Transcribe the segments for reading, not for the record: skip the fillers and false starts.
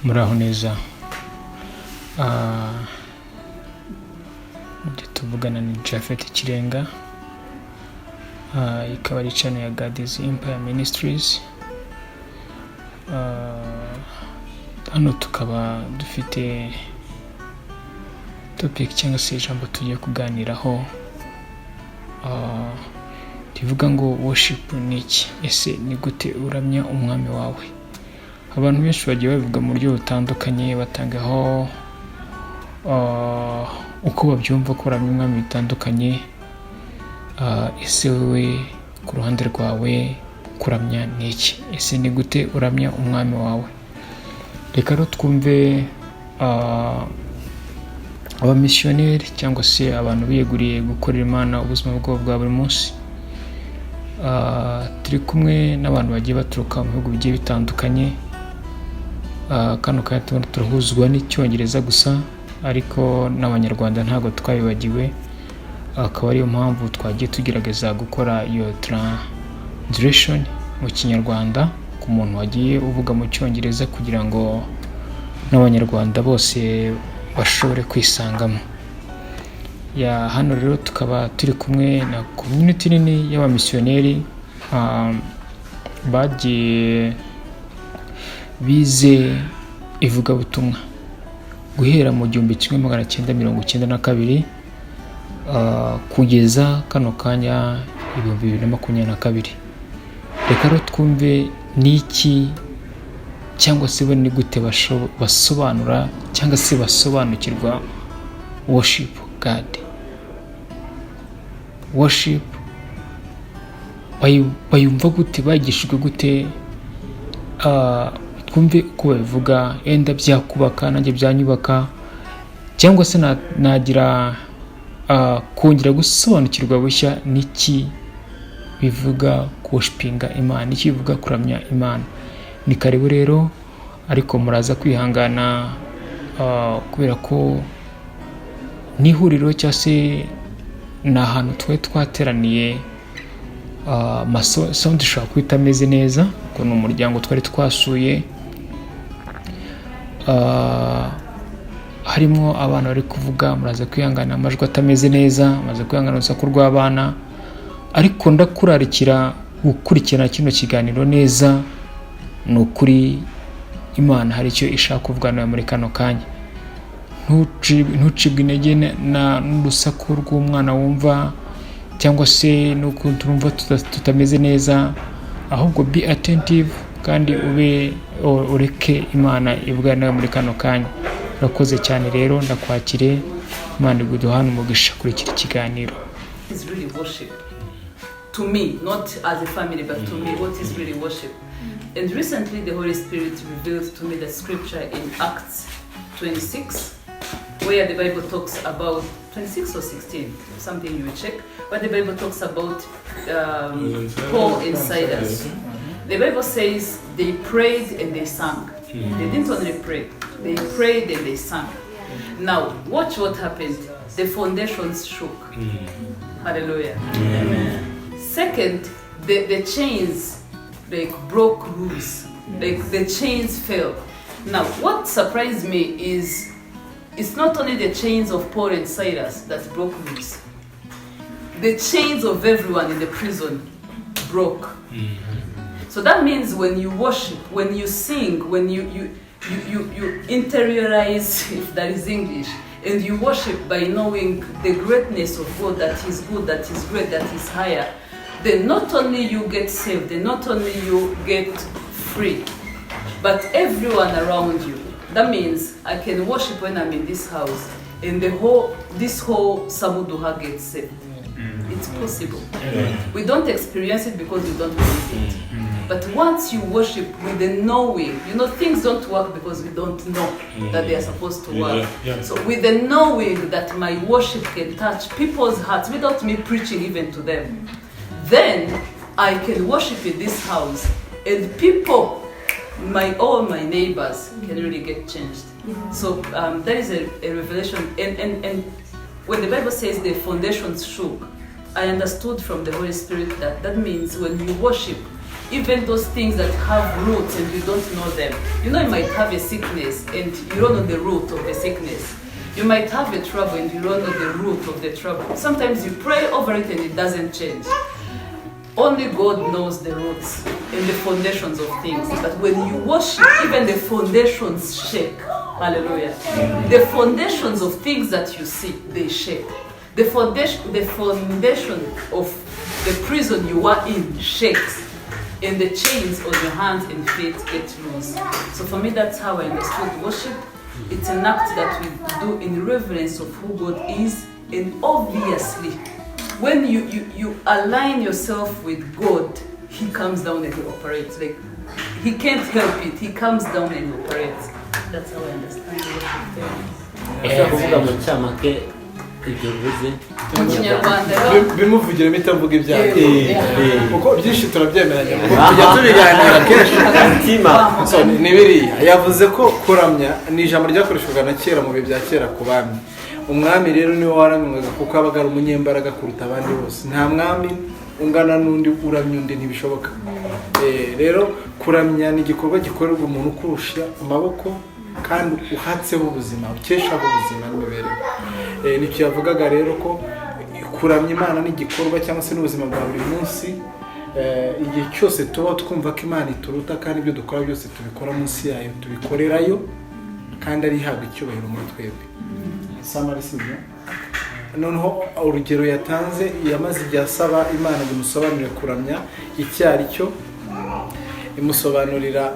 muraho neza. Ibyo tuvugana ni Japhet Kirenga, ikaba ari channel ya God's Empire Ministries. Hano tukaba dufite topic cyangwa se ijambo tugiye kuganiraho, rivuga ngo worship ni iki, ese ni gute uramya umwami wawe. Abantu benshi bagiye babivuga mu buryo butandukanye, batangaho uko babyumva ko uramya umwami bitandukanye. Ese wowe ku ruhande rwawe kuramya ni iki, ese ni gute uramya umwami wawe. Reka rero twumve abamisiyoneri cyangwa se abantu biyeguriye gukorera Imana ubuzima bwabo bwa buri munsi. Turi kumwe n'abantu bagiye baturuka mu bihugu bigiye bitandukanye. Kano kanya turahuzwa n'icyongereza gusa, ariko n'abanyarwanda ntabwo twabibagiwe. Akaba ariyo mpamvu twagiye tugerageza gukora iyo translation mu kinyarwanda ku muntu wagiye uvuga mu cyongereza, kugira ngo n'abanyarwanda bose bashobore kwisangamo. Hano rero tukaba turi kumwe na community nini y'abamisiyoneri bagiye bize ivugabutumwa guhera mu 1992 kugeza kano kanya 2022. Reka rero twumve niki cyangwa se ni gute basobanura cyangwa se basobanukirwa worship God. Worship bayumva gute, bagishijwe gute, twumve uko babivuga. Enda byakubaka nanjye byanyubaka, cyangwa se nagira kongera gusobanukirwa bushya niki bivuga worshipinga Imana, niki bivuga kuramya Imana. Ni karibu rero, ariko muraza kwihangana kubera ko ni ihuriro cyangwa se ni ahantu twateraniye. Sound ishobora kuba itameze neza kuko ni umuryango twari twasuye. Harimo abana bari kuvuga, muraza kwihangana amajwi atameze neza, muraza kwihangana urusaku rw'abana, ariko ndakurarikira gukurikirana kino kiganiro neza. Ni ukuri Imana hari icyo ishaka kuvuga nawe muri kano kanya. Ntucibwe intege n'urusaku rw'umwana wumva, cyangwa se n'ukuntu turumva tutameze neza, ahubwo be attentive kandi ureke Imana ivuga nawe muri kano kanya. Urakoze cyane rero, ndakwakire. Imana iguduhana umugisha kuri iki kiganiro. Is really worship to me, not as a family, but to me, what is really worship? And recently the Holy Spirit revealed to me the scripture in Acts 26, where the Bible talks about 26 or 16, something you will check, but the Bible talks about Paul and Silas. The Bible says they prayed and they sang. They didn't only pray, they prayed and they sang. Now, watch what happened. The foundations shook. Hallelujah. Amen. Second, the chains broke loose. The chains fell. Now, what surprised me is it's not only the chains of Paul and Silas that broke loose. The chains of everyone in the prison broke. So that means when you worship, when you sing, when you interiorize, if that is English, and you worship by knowing the greatness of God, that He's good, that He's great, that He's higher, then not only you get saved, then not only you get free, but everyone around you. That means I can worship when I'm in this house, and this whole Samuduha gets saved. It's possible. We don't experience it because we don't believe it. But once you worship with the knowing, things don't work because we don't know that they are supposed to work. So with the knowing that my worship can touch people's hearts without me preaching even to them, then I can worship in this house, and people, all my neighbors, can really get changed. So that is a revelation. And when the Bible says the foundations shook, I understood from the Holy Spirit that means when you worship, even those things that have roots and you don't know them. You know, you might have a sickness and you don't know the root of the sickness. You might have a trouble and you don't know the root of the trouble. Sometimes you pray over it and it doesn't change. Only God knows the roots and the foundations of things. But when you worship, even the foundations shake. Hallelujah. The foundations of things that you see, they shake. The foundation of the prison you are in shakes. And the chains on your hands and feet get loose. So for me, that's how I understood worship. It's an act that we do in reverence of who God is. And obviously, when you align yourself with God, He comes down and He operates. Like, He can't help it. He comes down and operates. That's how I understand it. Mu Kinyarwanda bimuvugira mitavuga ibyaha kuko byinshi turabyemeranya kujya tubiganira kenshi so ni biriya yavuze ko kuramya ni ijambo ryakoreshwaga na kera mu bihe bya kera ku bami. Umwami rero niwe waramwaga kuko abaga ari umunyembaraga kuruta abandi bose. Nta mwami ungana n'undi uramya undi ntibishoboka. Rero kuramya ni igikorwa gikorerwa umuntu kurusha amaboko kandi uhatseho ubuzima, ukeshaho ubuzima n'imibereho. Nicyo yavugaga rero ko kuramya Imana ni igikorwa cyangwa se n'ubuzima bwa buri munsi. Igihe cyose tuba twumva ko Imana ituruta kandi ibyo dukora byose tubikora munsi yayo, tubikorerayo kandi ari ihabwa icyubahiro muri twebwe. Samari sibyo? Noneho urugero yatanze yamaze igihe asaba Imana bimusobanurire kuramya icyo ari cyo, imusobanurira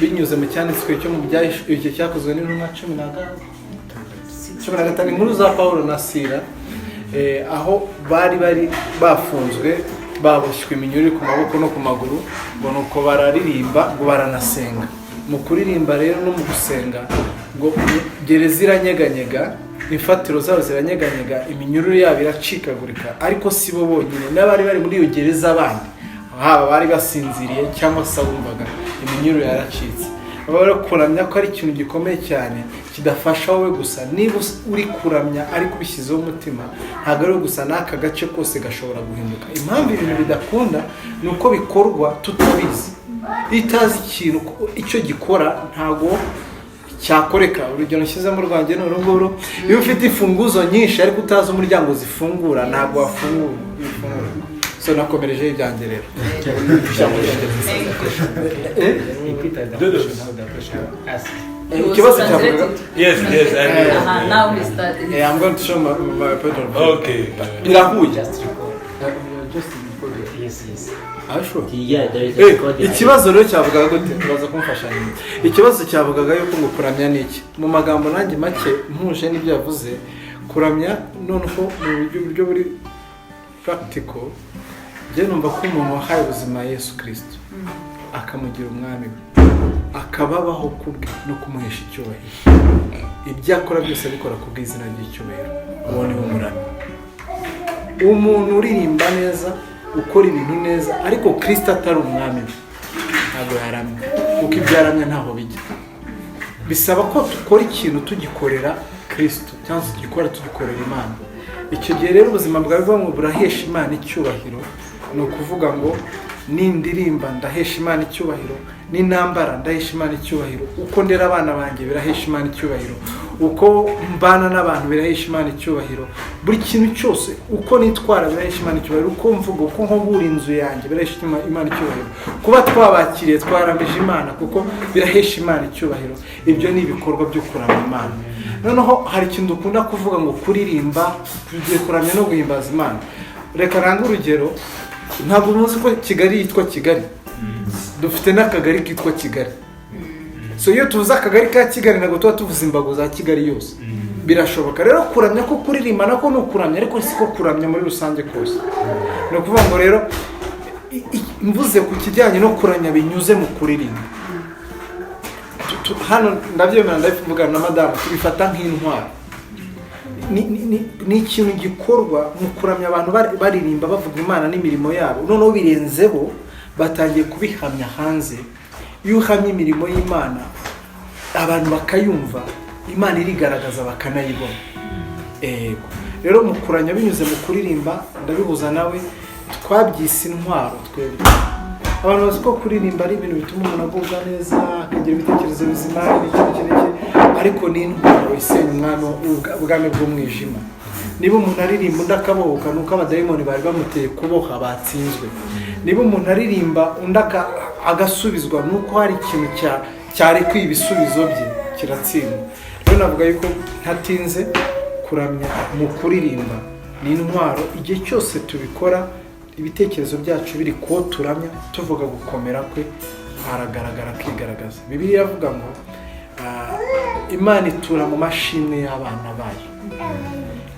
binyuze mu cyanditswe cyo mu byahishwe cyakozwe n'intumwa 15 inkuru za Paulo na Sila, aho bari bafunzwe baboshywe iminyururu ku maboko no ku maguru, ngo nuko bararirimba ngo baranasenga. Mu kuririmba rero no mu gusenga ngo gereza iranyeganyega, imfatiro zabo ziranyeganyega, iminyururu yabo iracikagurika. Ariko si bo bonyine, n'abari bari muri iyo gereza abandi, haba bari basinziriye cyangwa se bumvaga iminyururu yaracitse. Baba kuramya ko ari ikintu gikomeye cyane kidafasha wowe gusa. Niba uri kuramya ariko ubishyizeho umutima, ntabwo ari gusa n'aka gace kose gashobora guhinduka. Impamvu ibintu bidakunda ni uko bikorwa tutabizi. Itazi ikintu icyo gikora ntabwo cyakoreka. Urugero nshyizemo rwanjye n'urunguru, iyo ufite imfunguzo nyinshi ariko utazi umuryango zifungura ntabwo wafungura. So nakomereje ibyanjye rero. Ikibazo cyavugaga. Yes, now we start. I'm going to show my point of view. Okay. Birahuye. Yes. Asho. Yeah, there is a code. Ikibazo rero cyavugaga gute? Tubaza kumfasha nyine. Ikibazo cyavugaga yuko ngo kuramya niki. Mu magambo nanjye make mpuje n'ibyo yavuze, kuramya noneho mu buryo buri practical. Je numva ko umuntu wahaye ubuzima Yesu Kristo akamugira umwami we, akababaho kubwe no kumuhesha icyubahiro, ibyo akora byose bikora kubw'izina ry'icyubahiro, uwo ni umuramyi. Umuntu uririmba neza, ukora ibintu neza, ariko Kristo atari umwami we, ntabwo yaramya, kuko ibyo yaramya ntaho bijya. Bisaba ko dukora ikintu tugikorera Kristo cyangwa se tugikorera Imana. Icyo gihe rero ubuzima bwawe bwamwe burahesha Imana icyubahiro. Ni ukuvuga ngo nindirimba ndahesha Imana icyubahiro, n'intambara ndahesha Imana icyubahiro, uko ndera abana banjye birahesha Imana icyubahiro, uko mbana n'abantu birahesha Imana icyubahiro, buri kintu cyose uko nitwara birahesha Imana icyubahiro, uko mvuga, uko nkubura inzu yanjye birahesha Imana icyubahiro, kuba twabakiriye twarambije Imana kuko birahesha Imana icyubahiro. Ibyo ni ibikorwa byo kuramya Imana. Noneho hari ikintu dukunda kuvuga ngo kuririmba, tugiye kuramya no guhimbaza Imana. Reka nange urugero, ntabwo muzi ko Kigali yitwa Kigali, dufite n'akagari kitwa Kigali. So iyo tuvuze akagari ka Kigali ntabwo tuba tuvuze imbago za Kigali yose. Birashoboka rero kuramya ko kuririmba nako ni ukuramya, ariko siko kuramya muri rusange kose. Ni ukuvuga ngo rero mvuze ku kijyanye no kuramya binyuze mu kuririmba. Hano ndabyemera ndabivuga na madamu, tubifata nk'intwaro. Ni ikintu gikorwa mu kuramya, abantu baririmba bavuga Imana n'imirimo yabo, noneho birenzeho batangiye kubihamya hanze. Iyo uhamya imirimo y'Imana abantu bakayumva, Imana irigaragaza bakanayibona. Rero mu kuramya binyuze mu kuririmba, ndabihuza nawe, twabyise intwaro twebwe. abantu bazi ko kuririmba ari ibintu bituma umuntu agubwa neza akagira ibitekerezo bizima n'iki ariko ni intwaro isenya ubwami bw'umwijima. Niba umuntu aririmba undi akabohoka nuko abadayimoni bari bamuteye kuboha batsinzwe. Niba umuntu aririmba undi agasubizwa nuko hari ikintu cyarekuye ibisubizo bye kiratsindwa. Rero navuga yuko ntatinze kuramya mu kuririmba ni intwaro. Igihe cyose tubikora ibitekerezo byacu biri ko turamya tuvuga gukomera kwe aragaragara akigaragaza. Bibiliya iravuga ngo Imana itura mu mashimwe y'abana bayo.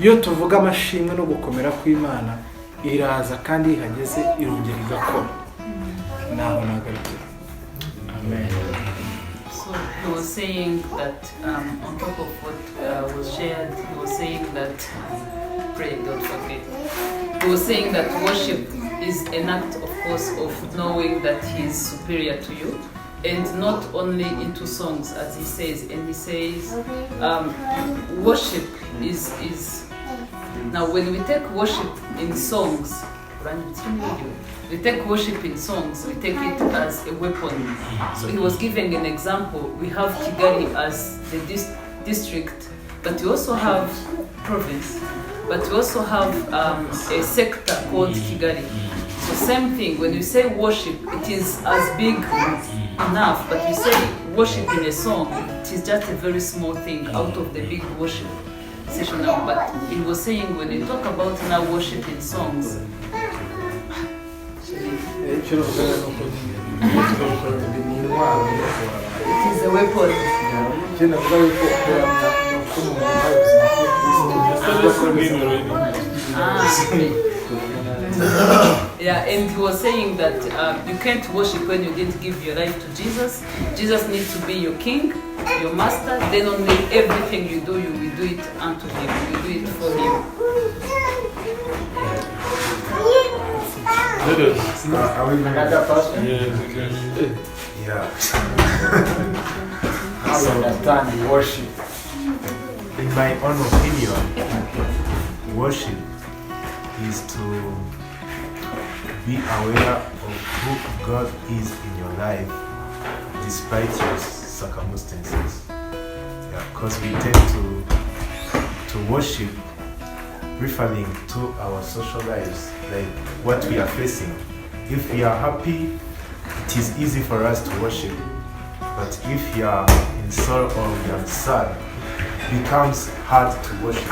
Iyo tuvuga amashimwe no gukomera kw'Imana iraza kandi ihageze irongera igakora. Naho nagarukira. Amen. So he was saying that on top of what was shared, he was saying that pray, don't forget. He was saying that worship is an act, of course, of knowing that he is superior to you. And not only into songs, as he says, and he says, worship is now when we take worship in songs, we take worship in songs, we take it as a weapon. So he was giving an example. We have Kigali as the district, but we also have province, but we also have a sector called Kigali. So same thing, when you say worship, it is as big enough, but you say worship in a song, it is just a very small thing out of the big worship session now. But he was saying when you talk about now worship in songs, it is a weapon. Yeah, and he was saying that you can't worship when you didn't give your life to Jesus. Jesus needs to be your king, your master. Then only everything you do, you will do it unto him. You do it for him. Are we another person? Yeah. How you understand worship? In my own opinion, worship is to be aware of who God is in your life despite your circumstances. Yeah, because we tend to worship referring to our social lives, like what we are facing. If we are happy, it is easy for us to worship. But if you are in sorrow or you are sad, it becomes hard to worship.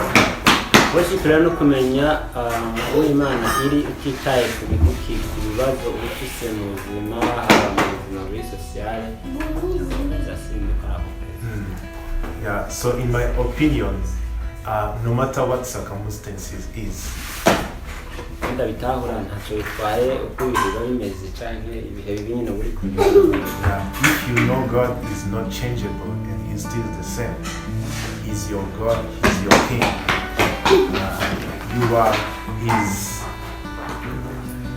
Worship rero no kumenya aho Imana iri ukitaye ku bibazo ufite mu buzima muri sociale. Yeah, so in my opinion, no matter what circumstances is, if you know God is not changeable and He's still the same, He's your God, He's your King. You are His,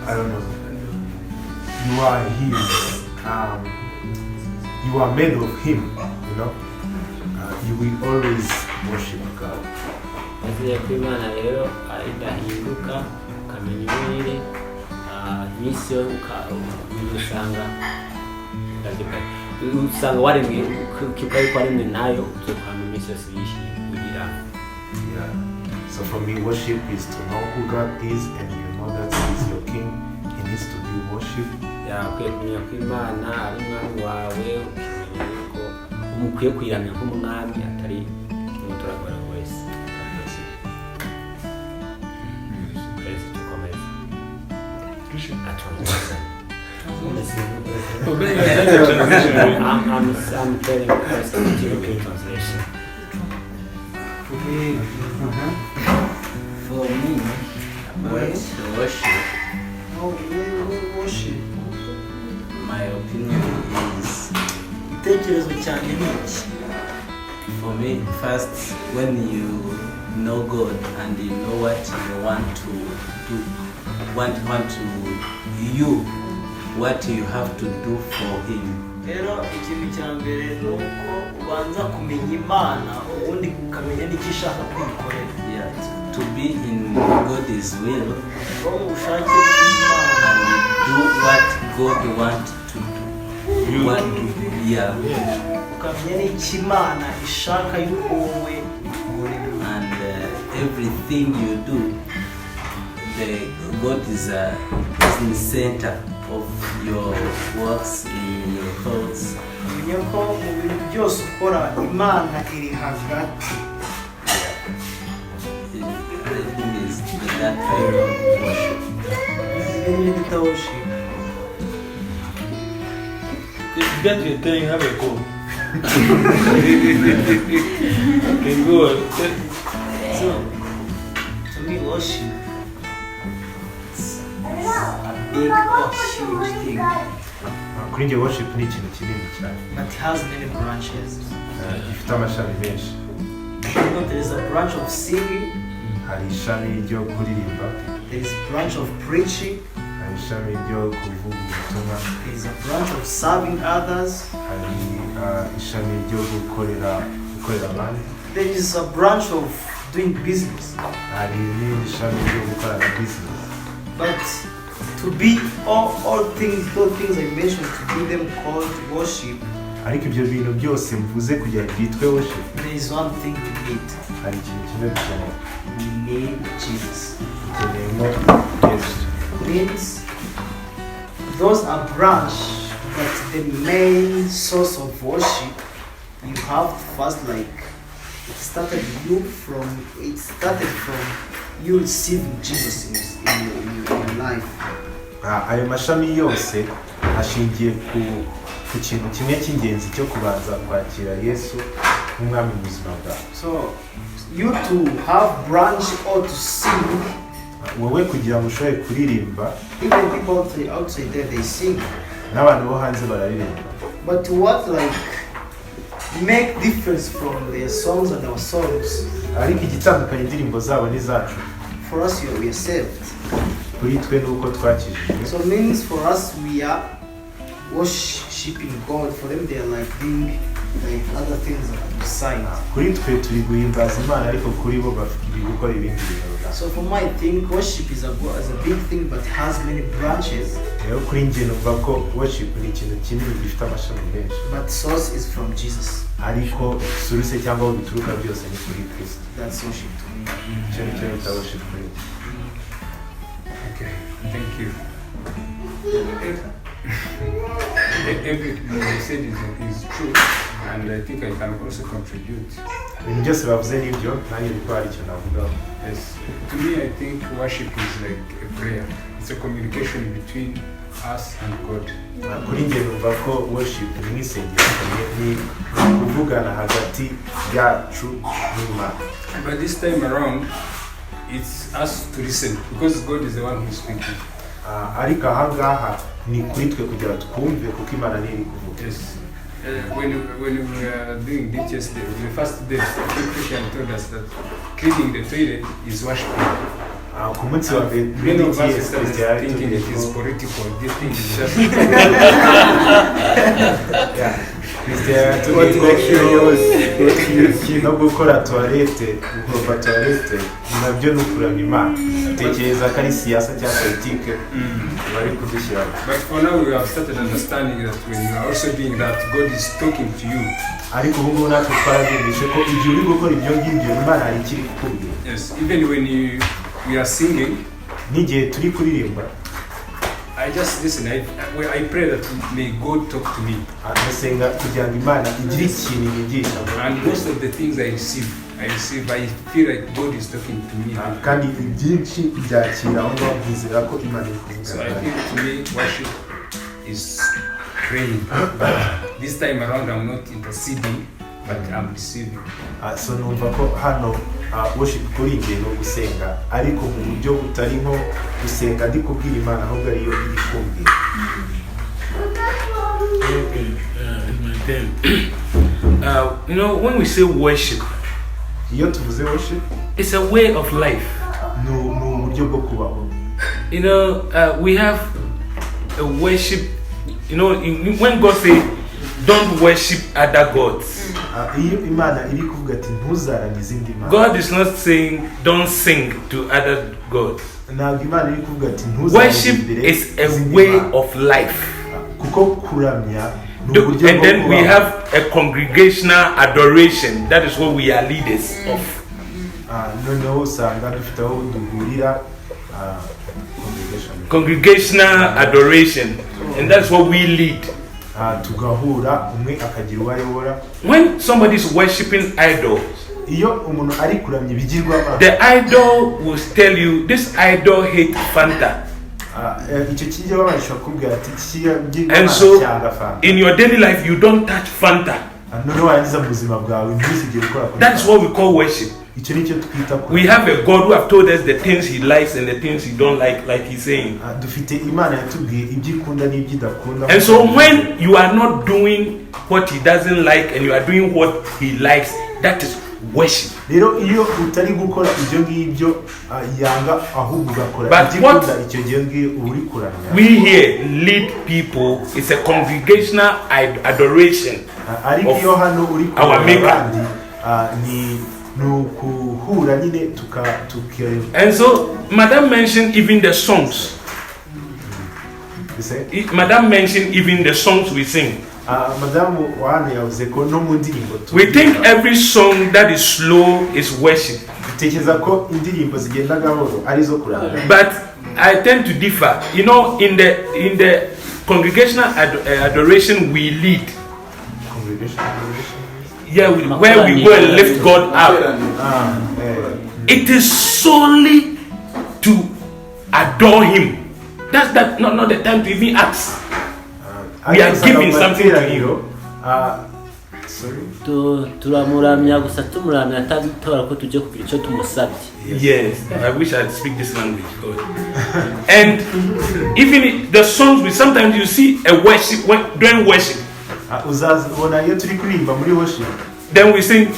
I don't know, you are His, you are made of Him, you know. You will always worship God. So for me, worship is to know who God is, and you know that He is your King. He needs to be worshipped. Umukwiye kuyiramya nk'umwami atari umuturagora wese. I'm telling you first European translation. For me, worship, my opinion is tekerezo cyane n'iki. For me, first, when you know God and you know what you want to do, what you have to do for Him. Rero ikintu cya mbere nuko ubanza kumenya Imana ubundi ukamenya n'icyo ishaka kwikorera. Yeah, to be in God's will. And do what God wants to do. What, yeah. ukamenya n'icyo Imana ishaka yuko wowe ukora. And everything you do, God is in the center of your works, in your thoughts. Umenya ko mu bintu byose ukora Imana iri hagati. I think is that kind of worship. Ibintu bita worship. Get your thing, have a go. Okay, go on. So, to me, worship is a big or huge thing, kuri njye worship ni ikintu kinini cyane but it has many branches. gifite amashami menshi. You know, there is a branch of singing, hari ishami ryo kuririmba, there is a branch of preaching, hari ishami ryo kuvuga ubutumwa, there is a branch of serving others, hari ishami ryo gukorera abandi, there is a branch of doing business. hari n'irindi shami ryo gukorana business. But to be all things I mentioned, to be them called worship, ariko ibyo bintu byose mvuze kugira ngo byitwe worship, there is one thing we need. hari ikintu kimwe dukeneye. We need Jesus. dukeneyemo Yesu. Means those are branch, but the main source of worship, you have to first it started from you receiving Jesus in your life. Ayo mashami yose ashingiye ku kintu kimwe cy'ingenzi cyo kubanza kwakira Yesu nk'umwami mu buzima bwawe. So you to have branch or to sing, wowe kugira ngo ushobore kuririmba, even people outside there they sing, n'abantu bo hanze bararirimba, but what make difference from their songs and our songs, ariko igitandukanye indirimbo zabo n'izacu, for us we are saved. kuri twe nuko twakijijwe. So means for us we are worshiping God, for them they are doing other things beside. Kuri twe turi guhimbaza Imana, ariko kuri bo bari gukora ibindi bintu. So for my thing, worship is a big thing, but has many branches. Rero kuri njye numva ko worship ni ikintu kinini gifite amashami menshi, but source is from Jesus. ariko source cyangwa aho bituruka byose ni kuri Kristo. That's worship to me. Icyo ni cyo bita worship kuri njye. Okay, thank you. Everything you said is true, and I think I can also contribute. Ibintu byose bavuze nibyo, nanjye ndiko hari icyo navugaho. Yes, to me I think worship is like a prayer. It's a communication between us and God. Kuri njye numva ko worship ni nk'isengesho, ni kuvugana hagati yacu n'Imana. But this time around, it's us to listen because God is the one who is speaking. Ariko ahangaha ni kuri twe kugira twumve kuko Imana niyo iri kuvuga. Yes. When we were doing this yesterday, the first day, the Christian told us that cleaning the toilet is worshiping. Ku munsi wa mbere Many of us started thinking it is political. This thing is just. Christian no gukora toilette, gukora toilette nabyo ni ukuramya Imana. Tekereza ko ari siyasa cyangwa politike bari kudushyira. But for now we have started understanding that when you are also doing that, God is talking to you. Ariko ubu ngubu natwe twarabyumvise ko igihe uri gukora ibyo ngibyo Imana hari ikiri kukubwira. Yes, even when we are singing, n'igihe turi kuririmba, I just listen. I pray that may God talk to me. Ndasenga kugira ngo Imana igire ikintu inyigisha. And most of the things I feel like God is talking to me. Kandi ibyinshi byakira aho ngaho byizera ko Imana iri kuvuga. So I feel to me worship is praying. But this time around I'm not interceding, but I'm receiving. So numva ko hano worship kuri njye no gusenga, ariko mu buryo butari nko gusenga ndi kubwira Imana ahubwo ariyo iri kumbwira. You know, when we say worship, iyo tuvuze worship, it's a way of life. ni uburyo bwo kubaho. You know, we have a worship. You know, when God says, "Don't worship other gods," iyo Imana iri kuvuga ati ntuzaranye izindi mana, God is not saying, "Don't sing to other gods." ntabwo Imana iri kuvuga ati ntuzaranye. Worship is a way of life. kuko kuramya ni uburyo And then we have a congregational adoration. That is what we are leaders of. noneho usanga dufite aho duhurira congregational adoration, and that's what we lead. Tugahura umwe akagira uwo ayobora. When somebody is worshiping idols, iyo umuntu ari kuramya ibigirwamana, the idol will tell you this idol hate Fanta. And so in your daily life you don't touch Fanta. That is what we call worship. We have a God who have told us the things he likes and the things he don't like he's saying. And so when you are not doing what he doesn't like and you are doing what he likes, that is worship. But what we here lead people is a congregational adoration of our Maker. And so Madam mentioned even the songs. Madam mentioned even the songs we sing. We think every song that is slow is worship. But I tend to differ. You know, in the congregational adoration we lead. Yeah, where we go and lift God up. It is solely to adore Him. That's not the time to even ask. We are giving something to Him. turamuramya gusa tumuramya tabitora ko tujye kugira icyo tumusabye. Yes, I wish I'd speak this language, God. And even the songs, we sometimes you see a worship during worship. Then we sing,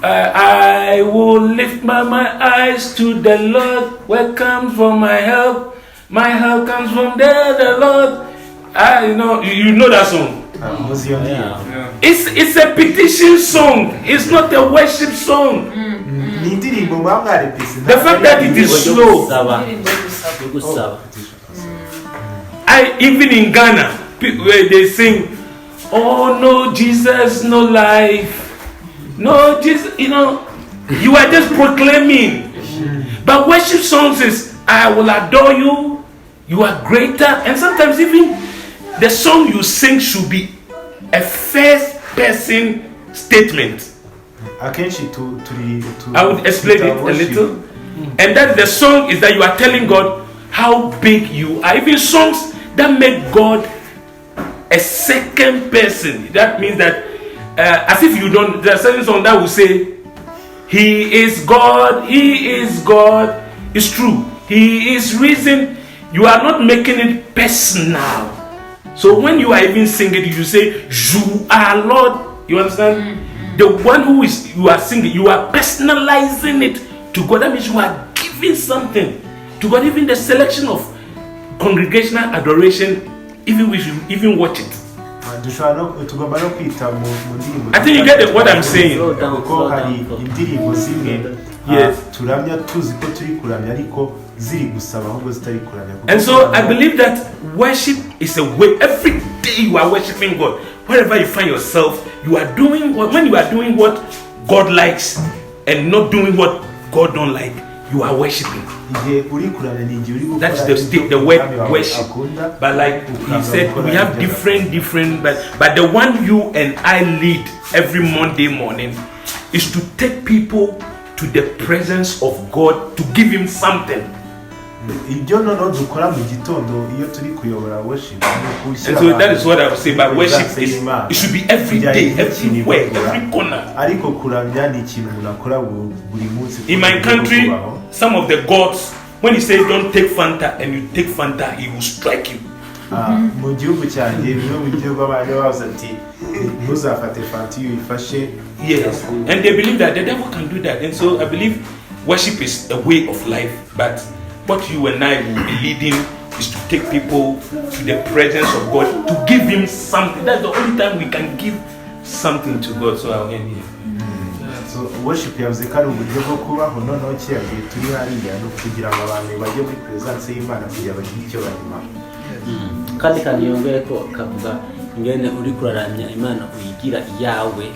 I will lift my eyes to the Lord. Where comes from my help? My help comes from the Lord. You know that song. It's a petition song. It's not a worship song. The fact that it is slow. Even in Ghana, where they sing, oh no Jesus, no life, no Jesus. You are just proclaiming. But worship songs is, I will adore you. You are greater, and sometimes even the song you sing should be a first person statement. I would explain it a little. And that the song is that you are telling God how big you are. Even songs that make God a second person. That means that as if you don't, there are certain songs that will say, He is God, He is God. It's true. He is risen. You are not making it personal. So when you are even singing, you say, you are Lord. You understand? The one who is, you are singing, you are personalizing it to God. That means you are giving something to God. Even the selection of congregational adoration, even we should even watch it. I think you get what I'm saying. Yes. And so I believe that worship is a way. Every day you are worshiping God. Wherever you find yourself, you are doing when you are doing what God likes and not doing what God don't like, you are worshiping. That's the word worship. But like he said, we have different but the one you and I lead every Monday morning is to take people to the presence of God, to give Him something. And so that is what I would say. But worship is, it should be every day, everywhere, every corner. In my country, some of the gods, when He says don't take Fanta and you take Fanta, He will strike you. Yes, and they believe that the devil can do that. And so I believe worship is a way of life. But what you and I will be leading is to take people to the presence of God, to give Him something. That's the only time we can give something to God. So I'll end here. So worship yavuze ko ari uburyo bwo kubaho noneho kiragiye turi hariya no kugira ngo abantu bajye muri presence y'Imana kugira bagire icyo barimo. akandi kantu yongeye ko kavuga ingene uri kuraramya imana uyigira iyawe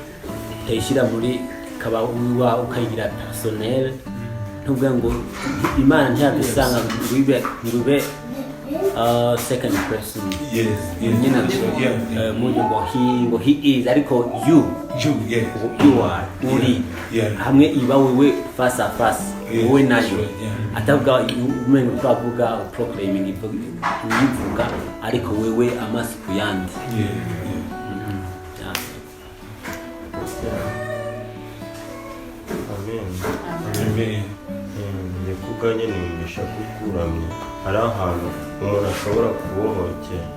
utayishyira muri kaba uwa ukayigira personnel ntuvuga ngo imana ntiyabisanga ngo ube second person. Yes. nyine ngo he is ariko you are uri hamwe iba wewe face à face wowe nayo atavuga umenye twavuga proclaiming ivuga ariko wewe amaso ku yandi. Amen. Ndikuganye nimisha kukuramya hari ahantu umuntu ashobora kubohokera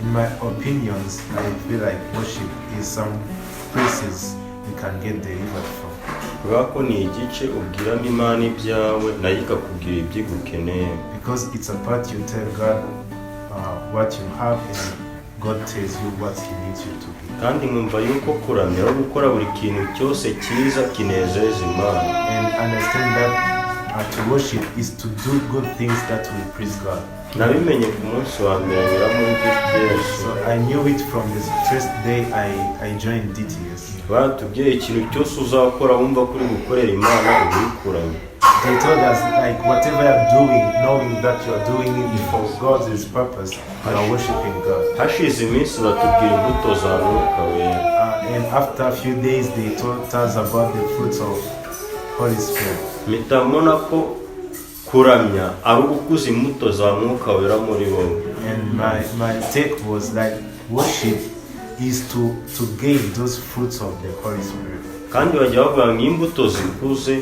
In my opinions, I feel like worship is some places you can get delivered from. kubera ko ni igice ubwiramo imana ibyawe nayo ikakubwira ibyo igukeneye. Because it's a part you tell God what you have and God tells you what He needs you to be. kandi nkumva yuko kuramya no gukora buri kintu cyose cyiza kinezeza imana. And understand that to worship is to do good things that will please God. nabimenye ku munsi wa mbere nyura muri DTS. So I knew it from the first day I joined DTS. batubwiye ikintu cyose uzakora wumva kuri gukorera imana ubikuramya. They told us like whatever you're doing, knowing that you're doing it for God's purpose, you are worshiping God. hashize iminsi batubwira imbuto za mwuka wera. And after a few days they told us about the fruits of Holy Spirit. mpita mbona ko kuramya ari ugukuza imbuto za mwuka wera muri wowe. And my take was like worship is to gain those fruits of the Holy Spirit. kandi bajya bavuga ngo imbuto zikuze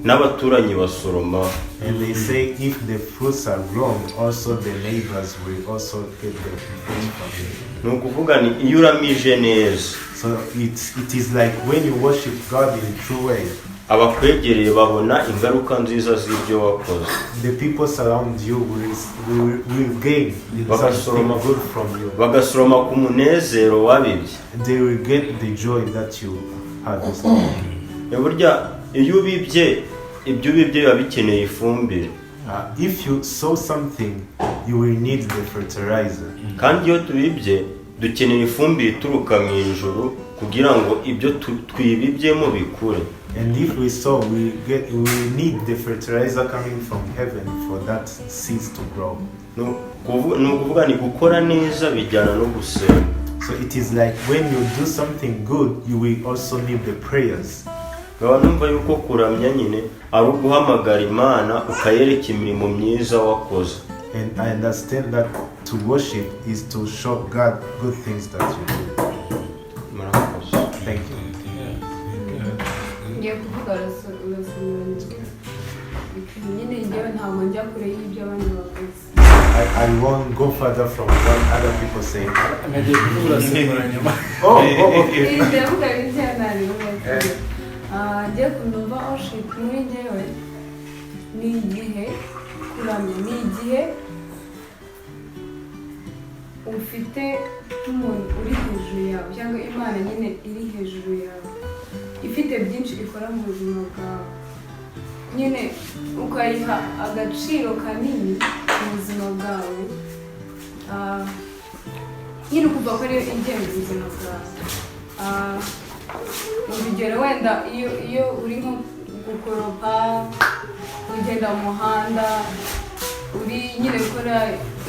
n'abaturanyi basoroma. And they say if the fruits are grown, also the neighbors will also get the fruits from it. ni ukuvuga ni iyo uramije neza So it is like when you worship God in true way, abakwegereye babona ingaruka nziza z'ibyo wakoze. the people surround you will gain something good from you. bagasoroma ku munezero wabibye. They will get the joy that you harvest. burya iyo ubibye ibyo ubibye biba bikeneye ifumbire. If you sow something, you will need the fertilizer. kandi iyo tubibye dukeneye ifumbire ituruka mu ijuru kugira ngo ibyo twibibyemo bikure. And if we sow, we need the fertilizer coming from heaven for that seeds to grow. ni ukuvuga ni gukora neza bijyana no gusenga. So it is like when you do something good, you will also need the prayers. nkaba numva yuko kuramya nyine ari uguhamagara imana ukayereka imirimo myiza wakoze. And I understand that to worship is to show God good things that you do. Thank you. ngiye kuvuga urasobanurwa nyine njyewe ntabwo njya kure y'ibyo abandi bavuze. I won't go further from what other people say. nagiye kuvuga urasobanura nyuma. Okay. ndavuga ibyo nari njye kunumva worship muri njyewe ni igihe kuramya ni igihe ufite nk'umuntu uri hejuru yawe cyangwa imana nyine iri hejuru yawe ifite byinshi ikora mu buzima bwawe nyine ukayiha agaciro kanini mu buzima bwawe nyine ukumva ko ariyo igenga ubuzima bwawe. urugero wenda iyo uri nko gukoropa ugenda mu muhanda uri nyine gukora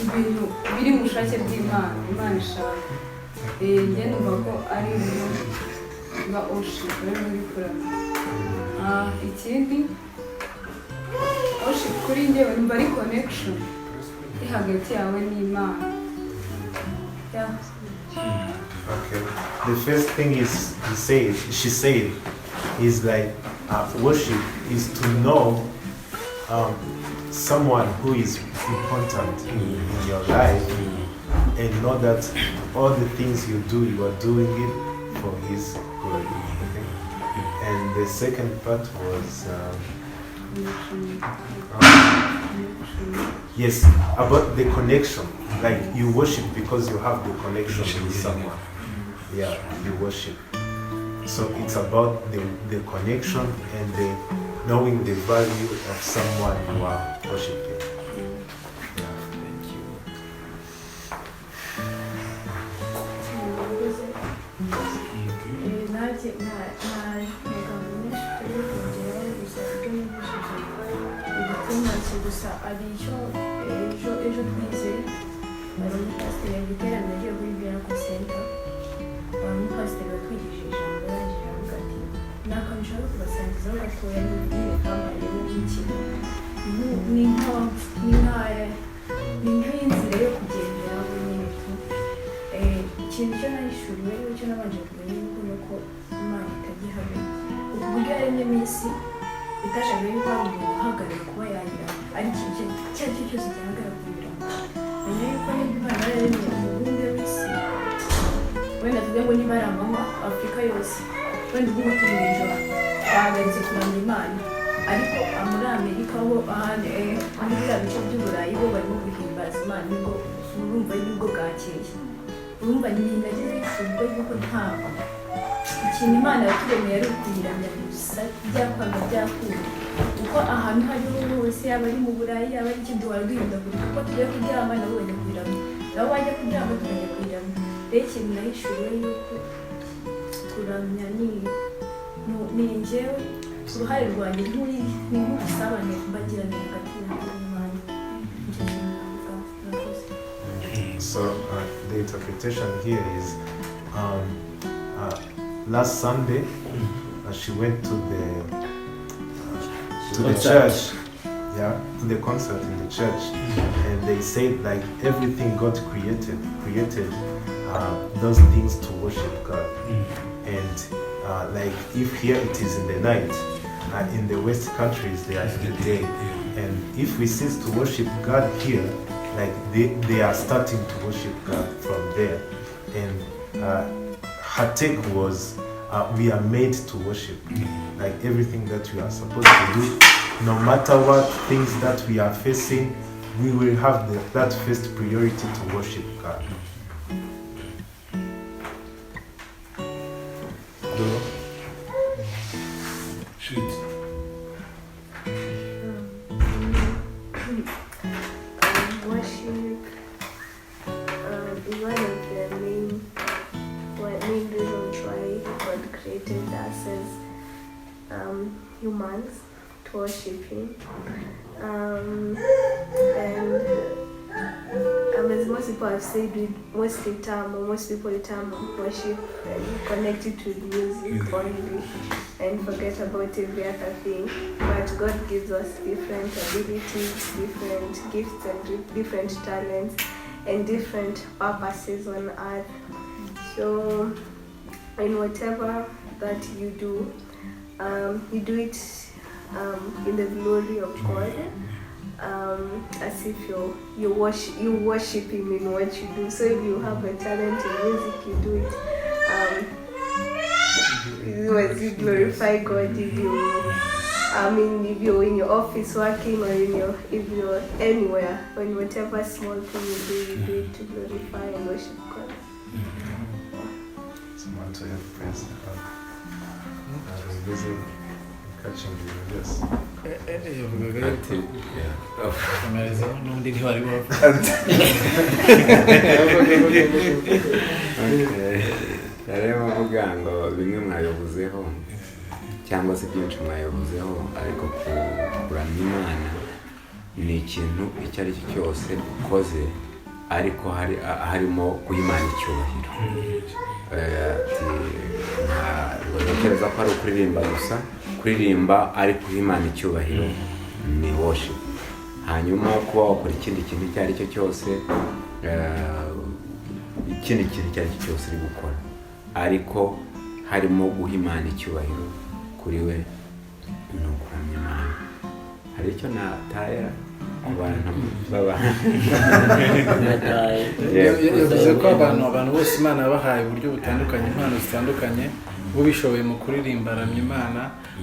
ibintu biri mu bushake bw'imana imana ishaka njye numva ko ari ibintu biba worship ari muri kuramya. ikindi worship kuri njyewe numva ari connection iri hagati yawe n'imana. Okay. The first thing she said is like worship is to know someone who is important in your life and know that all the things you do, you are doing it for His glory. Okay? And the second part was yes, about the connection. Like you worship because you have the connection with someone. Yeah, you worship. So it's about the connection and knowing the value of someone you are worshiping. Yeah, thank you. gusa ari icyo ejo twize hari umupasiteri w'iterambere agiye kuri Miracle Center, hari umupasiteri watwigishije ijambo yarangije avuga ati ni akantu ushaka kubasangizaho gatoya n'ubwire kambaye n'ikintu ni nk'inzira yo kugenderaho nyine ikintu cyo nahishuriwe n'icyo nabanje kumenya nuko Imana itagihamye uburyo yaremye iminsi itashaje yuko hari umuntu uhagarara kuba yagira ari ikintu icyo ari cyo cyose gihagarara ku mirongo menya yuko niba Imana yaremye umubumbe w'isi wenda tuvuge ngo niba ari amanywa Afurika yose wenda ubwo turi mu ijoro bahagaritse kuramya Imana ariko muri Amerika bo ahandi muri biriya bice by'Uburayi bo barimo guhimbaza Imana nibwo urumva nibwo bwakeye urumva nagize ishurwe yuko ntabwo ikintu Imana yaturemeye ari ukuyiramya gusa byakwanga byakunda kuko ahantu hariho hose yaba ari mu Burayi yaba ari ikintu warwihindagurika kuko tugiye kuryama nabo bajya kuyiramya nabo bajya kuryama tukajya kuyiramya rero ikintu nahishuriwe yuko kuramya ni njyewe uruhare rwanjye ni nk'ubusabane bagirana hagati y'Imana. So the interpretation here is last Sunday she went to the church, to the concert in the church, and they said like everything God created those things to worship God, and like if here it is in the night, in the West countries they are in the day, and if we cease to worship God here, like they are starting to worship God from there, and her take was we are made to worship, like everything that we are supposed to do, no matter what things that we are facing, we will have that first priority to worship God. Dore? Shoot. Worship is one of the main reasons why God created us as humans to worship Him. And as most people have said, most people term worship connected to music only and forget about every other thing. But God gives us different abilities, different gifts and different talents and different purposes on earth. So in whatever that you do it in the glory of God. As if you worship Him in what you do. So if you have a talent in music, you do it. You glorify God. If you're in your office working or if you're anywhere, when whatever small thing you do it to glorify and worship God. Someone to help praise God. I was busy catching you with this. n'undi ntiwari rero bavuga ngo bimwe mwayobozeho cyangwa se byinshi mwayobozeho, ariko kuramya Imana ni ikintu icyo ari cyo cyose ukoze ariko harimo guha Imana icyubahiro. Ntabwo ntekereza ko ari ukuririmba gusa, kuririmba ariko guha Imana icyubahiro ni worship. Hanyuma kuba wakora ikindi kintu icyo ari cyo cyose, ikindi kintu icyo ari cyo cyose uri gukora ariko harimo guha Imana icyubahiro, kuri we ni ukuramya Imana. Hari icyo nataya abantu yavuze ko abantu bose Imana yabahaye uburyo butandukanye, impano zitandukanye. Ubishoboye mu kuririmba aramya Imana,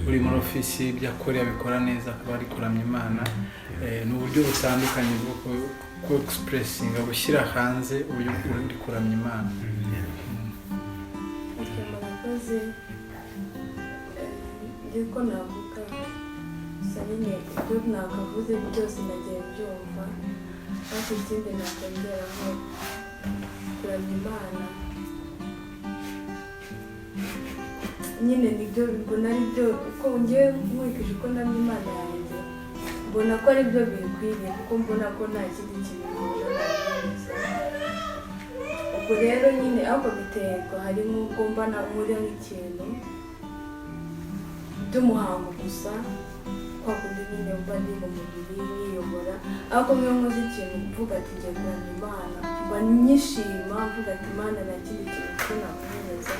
uri muri ofisi ibyo akora abikora neza akaba ari kuramya Imana. Ni uburyo butandukanye bwo expressinga, gushyira hanze uburyo uri kuramya Imana. Murakoze yuko navuga gusa nyine ibyo nakavuze byose nagiye byumva ariko ikindi nakongeraho kuramya Imana nyine nibyo mbona ari byo uko ngiye nkurikije uko ndamya Imana yanjye mbona ko ari byo bikwiriye kuko mbona ko nta kindi kintu mbona nabyiza. Ubwo rero nyine ahubwo biterwa hari nk'ubwo mba muri nk'ikintu by'umuhango gusa kwa kundi nyine mba ndi mu mubiri niyobora ariko mwe nkoze ikintu mvuga ati ngiye kuramya Imana mba nyishima mvuga ati Imana nta kindi kintu cyo nakunyuza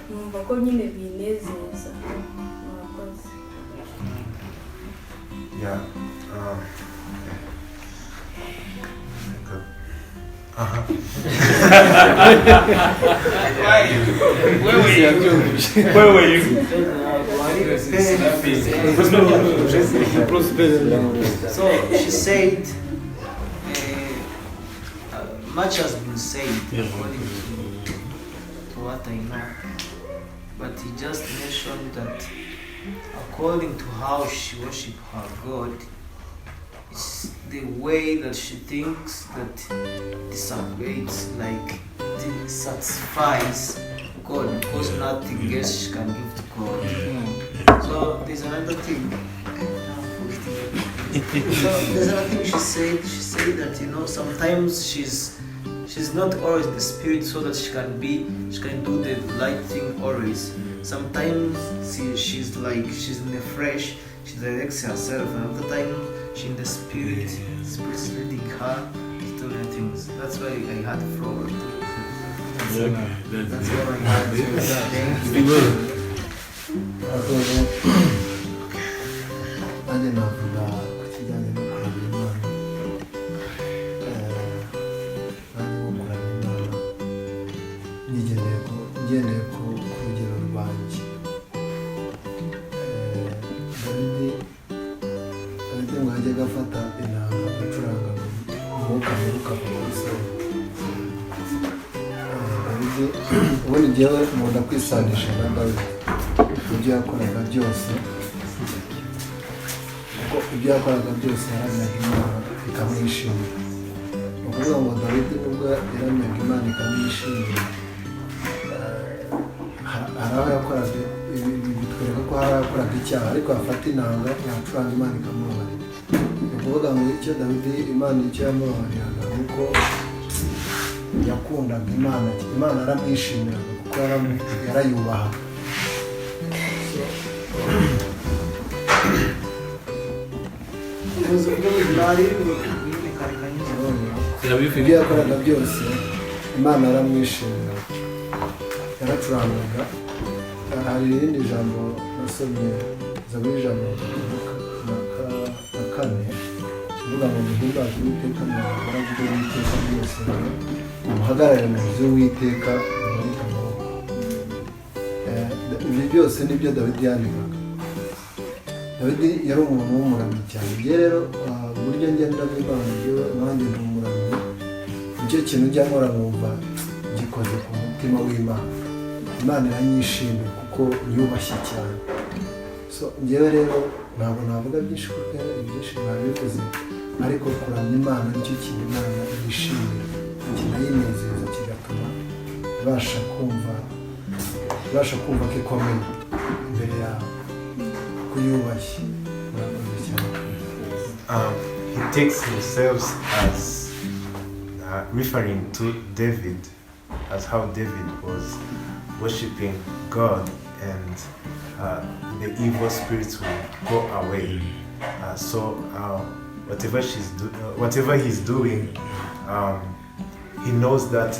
numva ko nyine binezeza. Murakoze. Yeah. Where were you? So she said, much has been said according to what I know, but he just mentioned that according to how she worships her God, it's the way that she thinks that satisfies God, because nothing else she can give to God. So there's another thing. So there's another thing she said that sometimes she's not always the spirit, so that she can do the right thing always. Sometimes she's in the flesh, she directs herself, and other time she's in the spirit is leading her to do many things. That's why I had flow. That's all I had. Thank you. nanjye navuga ku kijyanye no kuramya Imana. Nanjye nko kuramya Imana ngendeye ku rugero rwanjye. Dawidi ngo yajyaga afata inanga agacuranga umwuka mubi ukava mu rusengero. Dawidi ubundi njyewe nkunda kwisanisha na Dawidi ibyo yakoraga byose, kuko ibyo yakoraga byose yaramyaga Imana ikamwishimira. Ni ukuvuga ngo Dawidi nubwo yaramyaga Imana ikamwishimira, hari aho yakoraga bitwereka ko hari aho yakoraga icyaha, ariko afata inanga yacuranga Imana ikamubabarira. Ni ukuvuga ngo icyo Dawidi Imana icyo yamubabariraga ni uko yakundaga Imana aramwishimiraga kuko yarayubahaga. Ibyo yakoraga byose Imana yaramwishimira, yaracurangaga. Hari irindi jambo nasomye Zaburi ijana na kane uvuga ngo muhimbaze Uwiteka mwabagaragu b'Uwiteka byose, muhagarare mu nzu y'Uwiteka mumanike amaboko. Ibi byose nibyo Dawidi yandikaga. Dawidi yari umuntu w'umuramyi cyane. Njye rero uburyo ngendamo Imana nanjye ndi umuramyi, nicyo kintu njya nkora nkumva gikoze ku mutima w'Imana. Imana iranyishimiye kuko yubashye cyane. So njyewe rero ntabwo navuga byinshi kuko ibyinshi ntabivuze, ariko kuramya Imana nicyo kintu Imana yishimira, kinayinezeza, kigatuma ibasha kumva ko ikomeye imbere yawe, kuyubashye. Murakoze cyane. He takes himself as referring to David, as how David was worshiping God, and the evil spirits will go away. Whatever he's doing, he knows that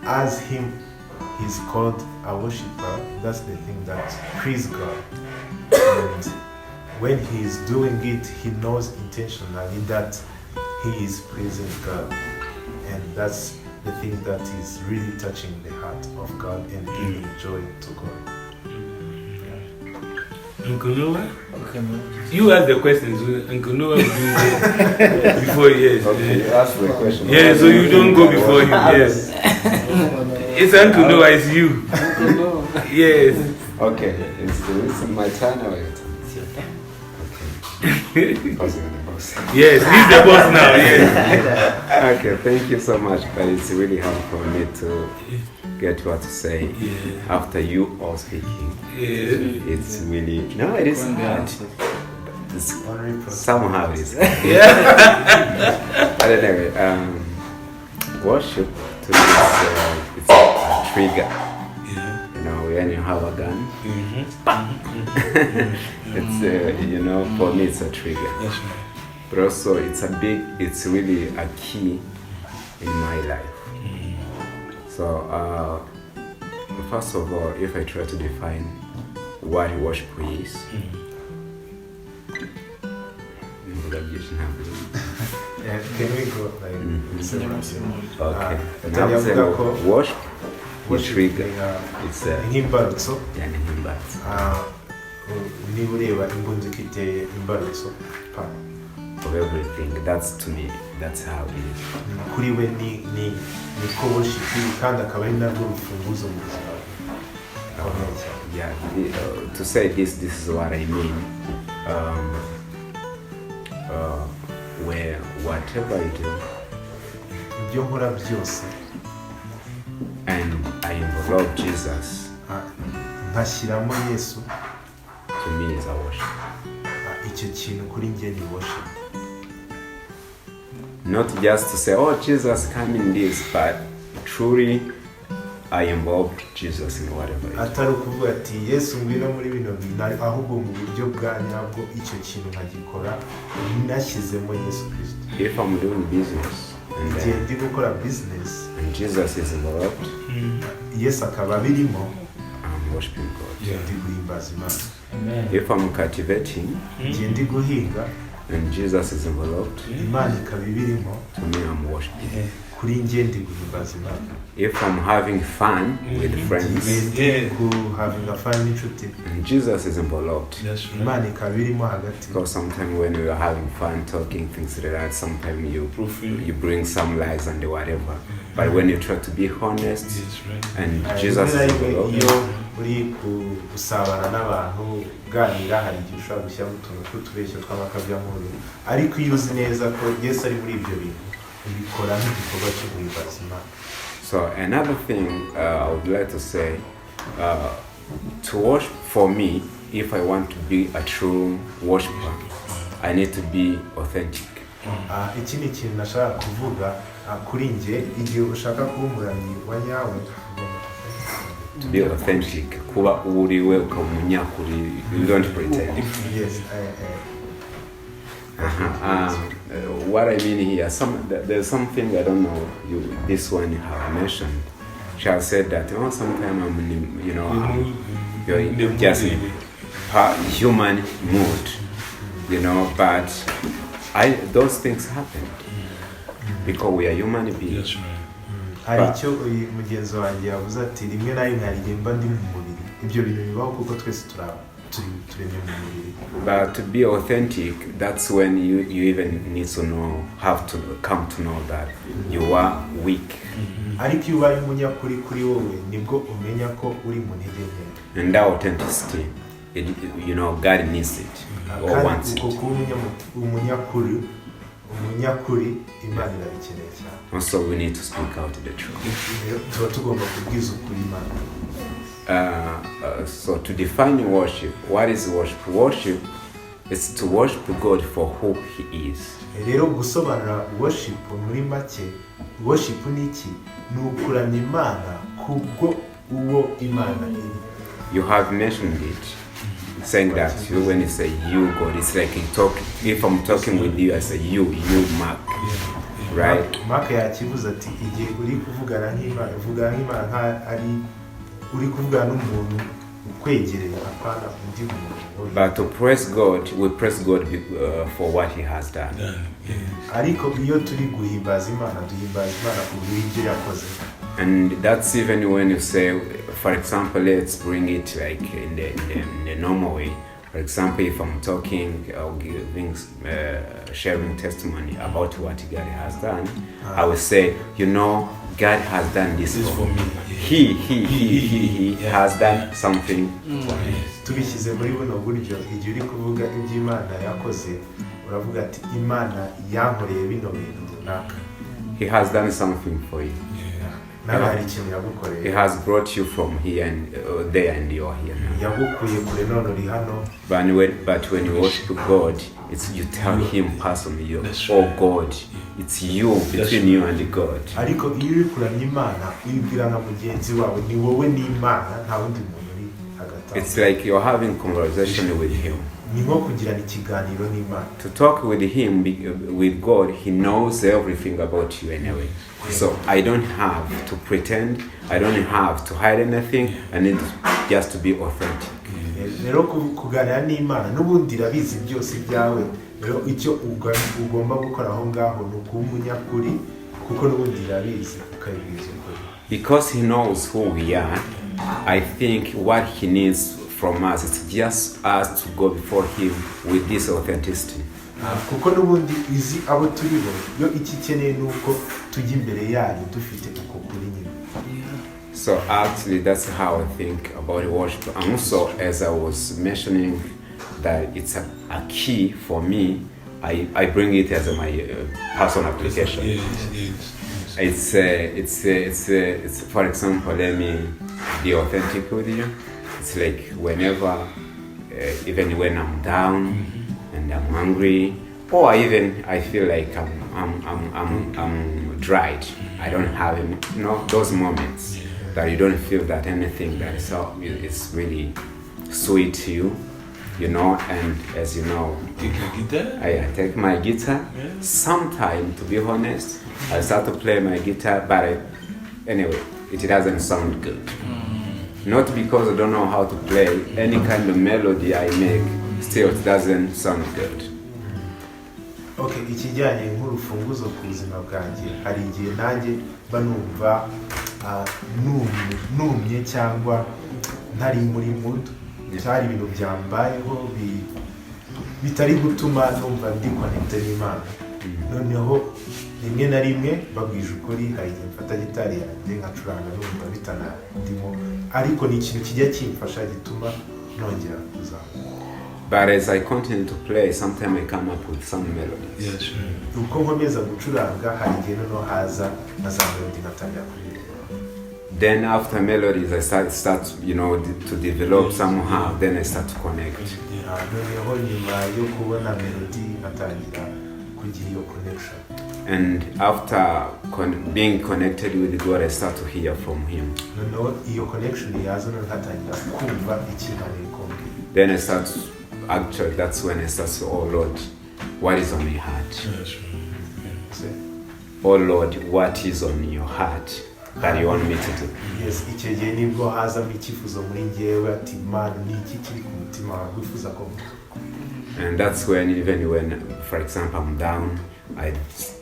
as he's called a worshiper. That's the thing that pleases God. And when he is doing it, he knows intentionally that he is pleasing God, and that's the thing that is really touching the heart of God and giving joy to God. Uncle Noah? You ask the questions. Uncle Noah will do before yes. Okay, you ask the question. Yeah, so you don't go before him. Yes. It's Uncle Noah, it's you. Yes. Okay, it's my turn or your turn? It's your turn. Because you're the boss. Yes, he's the boss now. Yes. Okay, thank you so much. But it's really hard for me to get what to say after you all speaking. It's really it is hard. Somehow it is. But anyway, worship to me it's a trigger. You know, when you have a gun, it's for me it's a trigger. But also it's really a key in my life. So first of all, if I try to define what worship is, can we go like worship trigger it's nk'imbarutso niba ureba imbunda ifite imbarutso of everything. That's to me, that's how it is. Kuri we niko worship kandi akaba ari narwo rufunguzo mu buzima. To say this is what I mean. Where whatever I do, ibyo nkora byose, and I involve Jesus, nkashyiramo Yesu, to me is a worship. Icyo kintu kuri njye ni worship. Not just to say, oh, Jesus, come in this, but truly I involve Jesus in whatever I do. Atari ukuvuga ati Yesu ngwino muri bino bintu, ahubwo mu buryo bwa nyabwo icyo kintu nkagikora nashyizemo Yesu Kristo. If I'm doing business and ndi gukora business and Jesus is involved, Yesu akaba birimo, I'm worshiping God. Ndi guhimbaza Imana. If I'm cultivating, ndi guhinga, and Jesus is involved, Imana ikaba ibirimo, to me I'm worshiping. Kuri njye ndi guhimbaza Imana. If I'm having fun with friends, having a fun inshuti, and Jesus is involved, Imana ikaba irimo hagati. Because sometimes when we are having fun talking things like that, sometimes you bring some lies and whatever. But when you try to be honest, and Jesus is involved, uri gusabana n'abantu ganira hari igihe ushobora gushyira mu tuntu tw'utubeshyo tw'amakabyankuru, ariko iyo uzi neza ko Yesu ari muri ibyo bintu ubikora nk'igikorwa cyo guhimbaza Imana. So another thing I would like to say, to worship for me, if I want to be a true worshiper, I need to be authentic. Iki ni ikintu nashaka kuvuga kuri njye, igihe ushaka kuba umuramyi wa nyawe, to be authentic, kuba uriwe ukaba umunyakuri, you don't pretend. Yes, what I mean here, there's something I don't know. This one you have mentioned. She has said that sometimes you're just in a human mood, But those things happen because we are human beings. Hari icyo mugenzi wanjye yavuze ati rimwe na rimwe haririmba ndi mu mubiri, ibyo bintu bibaho kuko twese turemye mu mubiri. But to be authentic, that's when you even need to have to come to know that you are weak. Ariko iyo ubaye umunyakuri kuri wowe nibwo umenya ko uri mu ntege nke. And that authenticity, God needs it or wants it. Umunyakuri Imana irabikeneye cyane. Also, we need to speak out the truth. Tuba tugomba kubwiza ukuri Imana. So to define worship, what is worship? Worship is to worship God for who He is. Rero gusobanura worship muri make, worship ni iki? Ni ukuramya Imana kubwo uwo Imana iri. You have mentioned it, saying that when you say you God, it's like if I'm talking with you, I say you Mark, right? Mark yakivuze ati igihe uri kuvugana nk'Imana, uvuga nk'Imana ari uri kuvugana n'umuntu ukwegereye apana undi muntu. But to praise God, we praise God for what He has done. Ariko iyo turi guhimbaza Imana, duhimbaza Imana kubwo ibyo yakoze. And that's even when you say, for example, let's bring it like in the normal way. For example, if I'm talking or sharing testimony about what God has done, I will say, God has done this for me. He has done something for me. tubishyize muri buno buryo igihe uri kuvuga ibyo Imana yakoze uravuga ati Imana yankoreye bino bintu runaka. He has done something for you. nawe hari ikintu yagukoreye. He has brought you from here and there and you are here now. yagukuye kure none uri hano. But when you worship God, you tell him personally, oh God, it's you, between you and God. ariko iyo uri kuramya Imana uyibwira na mugenzi wawe ni wowe n'Imana nta wundi muntu uri hagati. It's like you're having conversation with him. ni nko kugirana ikiganiro n'Imana. To talk with him, with God, he knows everything about you anyway. So I don't have to pretend, I don't have to hide anything, I need just to be authentic. rero kuganira n'Imana n'ubundi irabizi byose byawe, rero icyo ugomba gukora aho ngaho ni ukuba umunyakuri kuko n'ubundi irabizi ukayibwiza ukuri. Because he knows who we are, I think what he needs from us is just us to go before him with this authenticity. kuko n'ubundi izi abo turibo yo ikikeneye nuko tujya imbere yayo dufite uko kuri nyine. So actually that's how I think about worship. And also, as I was mentioning that it's a key for me, I bring it as my personal application. It's for example, let me be authentic with you. It's like whenever, even when I'm down and I'm hungry, or even I feel like I'm dried. I don't have those moments that you don't feel that anything that is really sweet to you, and as you know, I take my guitar. Sometimes, to be honest, I start to play my guitar, but anyway, it doesn't sound good. Not because I don't know how to play, any kind of melody I make, still it doesn't sound good. Okay, ikijyanye nk'urufunguzo ku buzima bwanjye, hari igihe nanjye mba numva numye cyangwa ntari muri mood, cyari ibintu byambayeho bitari gutuma numva ndi connected n'Imana. Noneho rimwe na rimwe babwije ukuri, hari igihe mfata gitari yanjye nkacuranga numva bitanandimo, ariko ni ikintu kijya kimfasha gituma nongera kuzamuka. But as I continue to play, sometimes I come up with some melodies. Yes. Uko nkomeza gucuranga hari igihe noneho haza na za melody nkatangira kuririmba. Then after melodies, I start to develop somehow. Then I start to connect. Noneho nyuma yo kubona melody nkatangira kugira iyo connection. And after being connected with God, I start to hear from Him. Noneho iyo connection yaza nkatangira kumva ikintu arikombe. Then I start. Actually, that's when I start to, oh Lord, what is on your heart? Oh Lord, what is on your heart that you want me to do? Yes, icyo gihe nibwo hazamo icyifuzo muri njyewe ati Mana ni iki kiri ku mutima wawe wifuza ko. And that's when, even when, for example, I'm down, I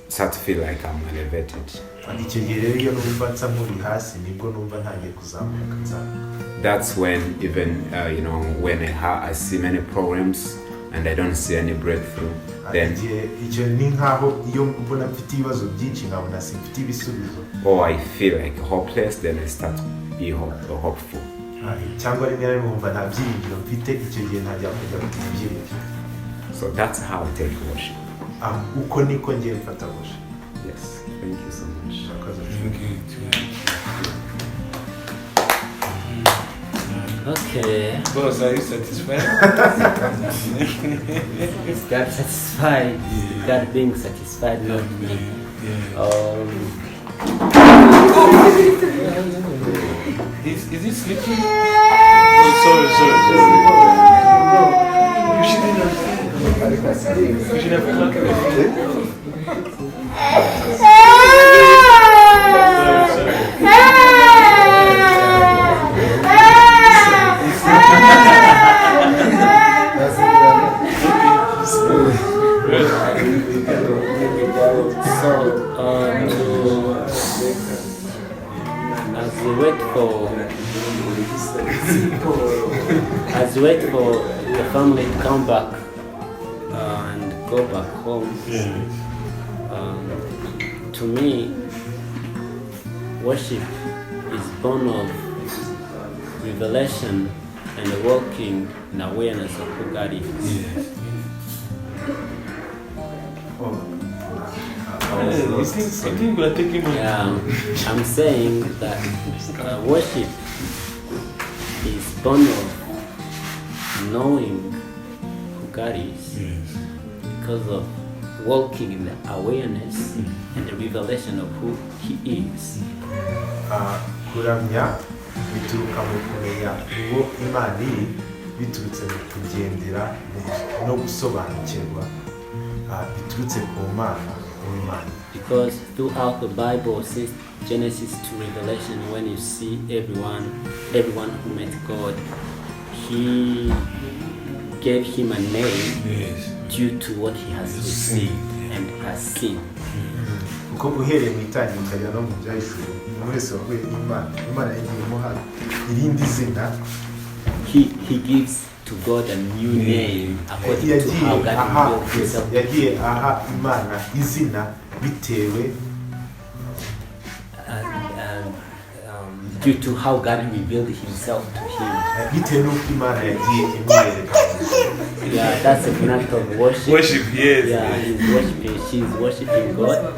start to feel like I'm elevated. Icyo gihe rero iyo numva nsa nk'uri hasi nibwo numva ntangiye kuzamuka nzamuka. That's when even when I see many problems and I don't see any breakthrough, then icyo ni nkaho iyo mbona mfite ibibazo byinshi nkabona simfite ibisubizo. Or I feel like hopeless, then I start to be hopeful. Cyangwa rimwe na rimwe nkumva nta byiringiro mfite, icyo gihe ntajya kujya kugira ibyiringiro. So that's how I take worship. Uko niko ngiye mfata worship. Yes, thank you so much. Thank you. Okay. Boss, are you satisfied? Is God satisfied? Is God being satisfied, not me? Is it sleeping? Oh, sorry. You should have looked at it. As we wait for the family to come back and go back home, to me, worship is born of revelation and walking in awareness of who God is. I think we are taking more. Yeah, I'm saying that worship is born of knowing who God is because of walking in the awareness and the revelation of who He is. kuramya bituruka mu kumenya uwo Imana iri biturutse mu kugendera no gusobanukirwa biturutse ku Mana w'Imana. Because throughout the Bible, since Genesis to Revelation, when you see everyone who met God, He gave him a name due to what he has received and has seen. Uko uhereye mu itangiriro ukajya no mu byahishwe umuntu wese wahuye n'Imana yagiye imuha irindi zina. He gives to God a new name according to how God revealed himself. Yagiye aha Imana izina bitewe due to how God revealed himself to him. Bitewe n'uko Imana yagiye imwereka. Yeah, that's an act of worship. Worship, yes. Yeah, she's worshiping God.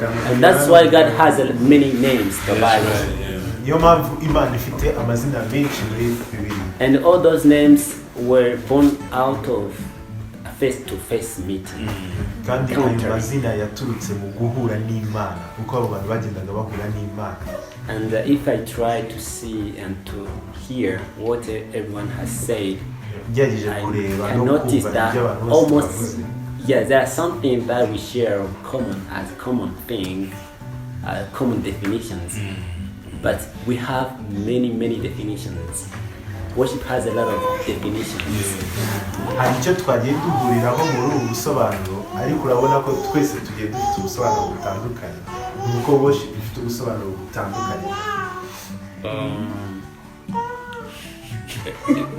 And that's why God has many names, the Bible. Niyo mpamvu Imana ifite amazina menshi muri Bibiliya. And all those names were born out of a face-to-face meeting. Kandi ayo mazina yaturutse mu guhura n'Imana uko abo bantu bagendaga bahura n'Imana. And if I try to see and to hear what everyone has said, I notice that almost, yeah, there are something that we share of common as common thing, common definitions, but we have many definitions. Worship has a lot of definitions. Hari icyo twagiye duhuriraho muri ubu busobanuro ariko urabona ko twese tugiye dufite ubusobanuro butandukanye nuko worship ifite ubusobanuro butandukanye.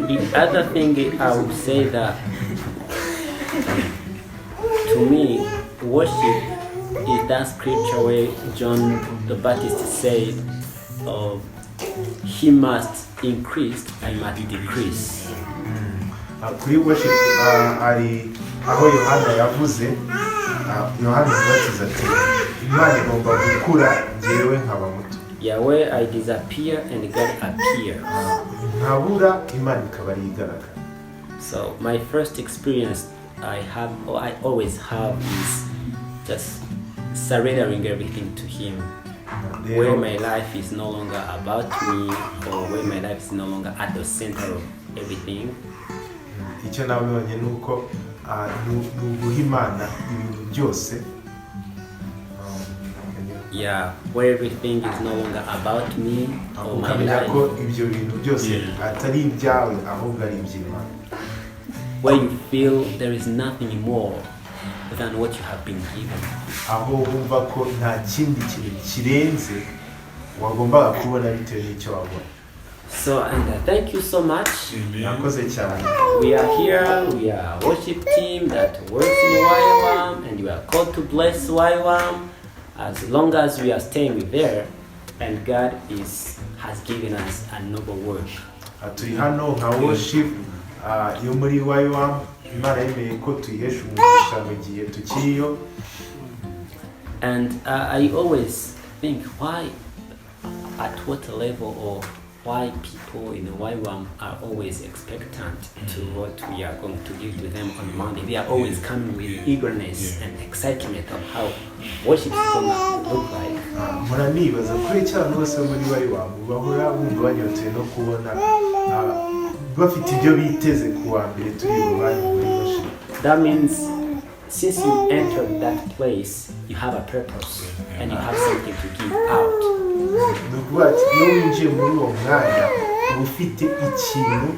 The other thing I would say that to me worship is that scripture where John the Baptist said he must increase, I must decrease. Kuri worship ari aho Yohana yavuze Yohana yabatiza ati Imana igomba gukura njyewe nkaba muto. Yeah, where I disappear and God appears. Ntabura Imana ikaba ari igaragara. So my first experience I always have is just surrendering everything to Him. Where my life is no longer about me, or where my life is no longer at the center of everything. Icyo nabonye nuko nuguha Imana ibintu byose. Yeah, where everything is no longer about me or my life. Ko ibyo bintu byose atari ibyawe ahubwo ari iby'Imana. Where you feel there is nothing more than what you have been given. Aho wumva ko nta kindi kintu kirenze wagombaga kubona bitewe n'icyo wabona. So, and thank you so much. Nakoze cyane. We are here, we are a worship team that works in YWAM, and you are called to bless YWAM as long as we are staying there, and God has given us a noble work. Turi hano nka worship yo muri YWAM, Imana yemeye ko tuyihesha umugisha mu gihe tukiriyo. And I always think why, at what level, or why people in the YWAM are always expectant to what we are going to give to them on Monday. They are always coming with eagerness and excitement of how worship is going to look like. Muranibaza kuri cyane bose muri YWAM bahora bumva banyotewe no kubona bafite ibyo biteze kuwa mbere turi bubaye muri worship. That means since you entered that place, you have a purpose and you have something to give out. Iyo winjiye muri uwo mwanya uba ufite ikintu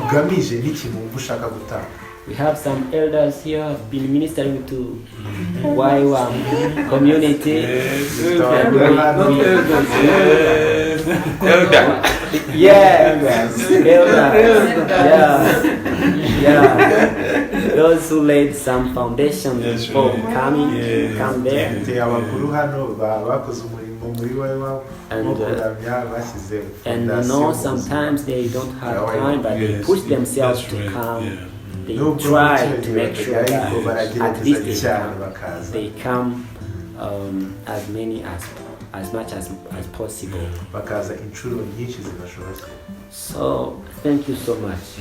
ugamije n'ikintu ushaka gutanga. We have some elders here who have been ministering to YWAM community. Those who laid some foundation before come there. Abakuru hano bakoze umurimo And you know, sometimes they don't have time, but they push themselves to come. They try to make sure that at least they come as many as much as possible. So thank you so much.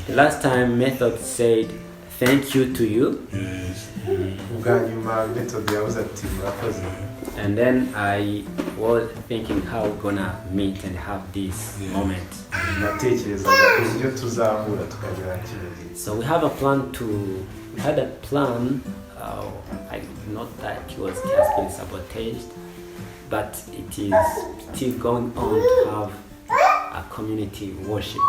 The last time Method said thank you to you. And then I was thinking how we're gonna meet and have this moment. So we have a plan we had a plan, not that it was just been sabotaged, but it is still going on to have a community worship.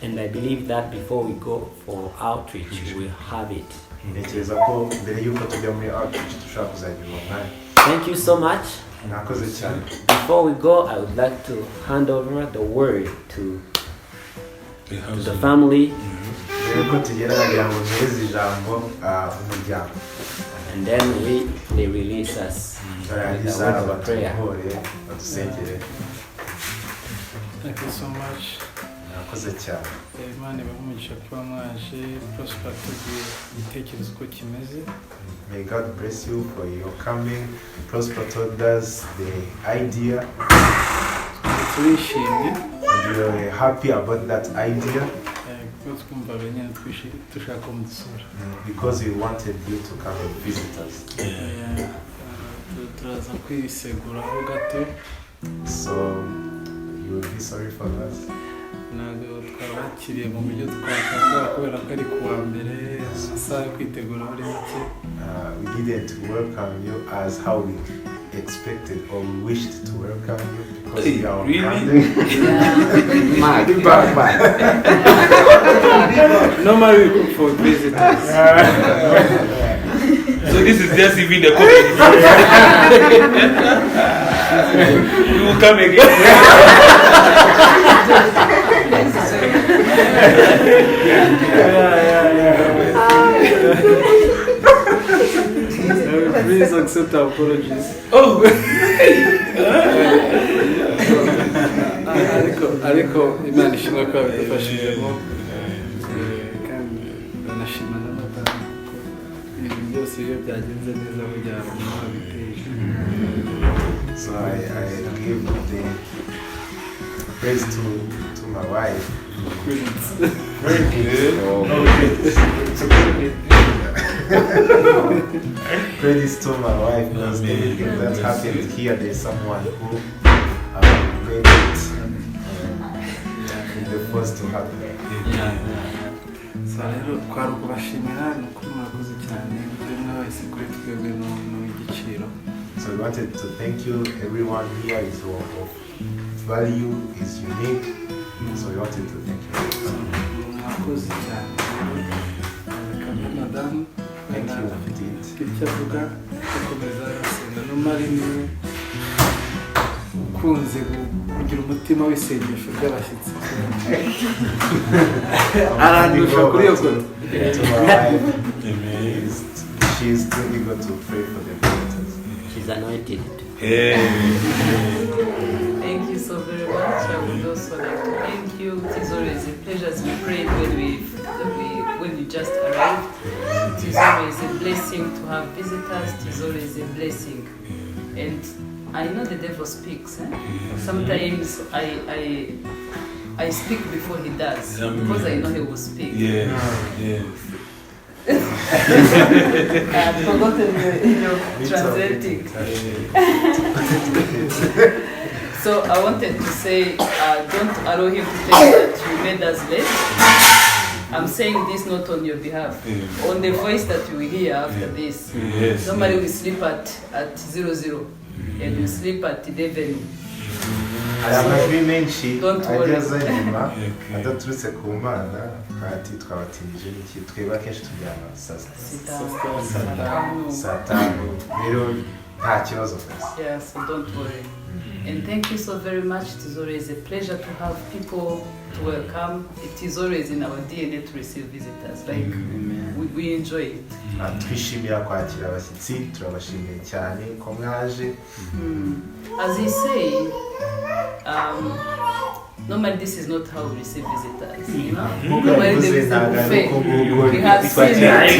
And I believe that before we go for outreach, we'll have it. Thank you so much. Before we go, I would like to hand over the word to the family. And then they release us with a word of prayer. Thank you so much. Imana ibahe kuba mwaje Prosper tugiye igitekerezo uko kimeze. May God bless you for your coming. Prosper told us the idea. And we are happy about that idea. Because we wanted you to come and visit us. So you will be sorry for us. We didn't welcome you as how we expected or we wished to welcome you because we are normally we cook for visitors. So this is just even the company. We will come again. Please accept our apologies. Oh. ariko Imana ishimwe ko bidufashijemo kandi banashima n'amatara ko ibintu byose iyo byagenze neza bijyana mu biteje. So I give the praise to my wife. Very good. Praise to my wife because everything that happened here, there's someone who made it the first to happen. So rero twari kubashimira no kuri murakoze cyane mwe wese kuri twebwe no igiciro. So we wanted to thank you. Everyone here is of value, is unique. So we wanted to thank you. Murakoze cyane. Madam, thank you indeed. Icyavuga gukomeza gusenga no marini ukunze kugira umutima w'isengesho ry'abashyitsi. Arandusha kuri yo kote. She is too eager to pray for the visitors. She's anointed. Thank you so very much. I would also like to thank you. It is always a pleasure as we prayed when you just arrived. It is always a blessing to have visitors. It is always a blessing. And I know the devil speaks. Sometimes I speak before he does because I know he will speak. I've forgotten translating. So I wanted to say, don't allow him to think that you made us late. I'm saying this not on your behalf. On the voice that you will hear after this. Normally we sleep at 00 and we sleep at 11. aya majwi menshi ageze nyuma adaturutse ku Mana kandi twabatinije n'iki twebwe akenshi turyama saa tanu rero nta kibazo gusa. Yeah, so don't worry. And thank you so very much. It is always a pleasure to have people to welcome. It is always in our DNA to receive visitors. Like, we enjoy it. Twishimira kwakira abashyitsi, turabashimiye cyane ko mwaje. As he say, normally this is not how we receive visitors, you know? Normally there is a buffet. We have seen it.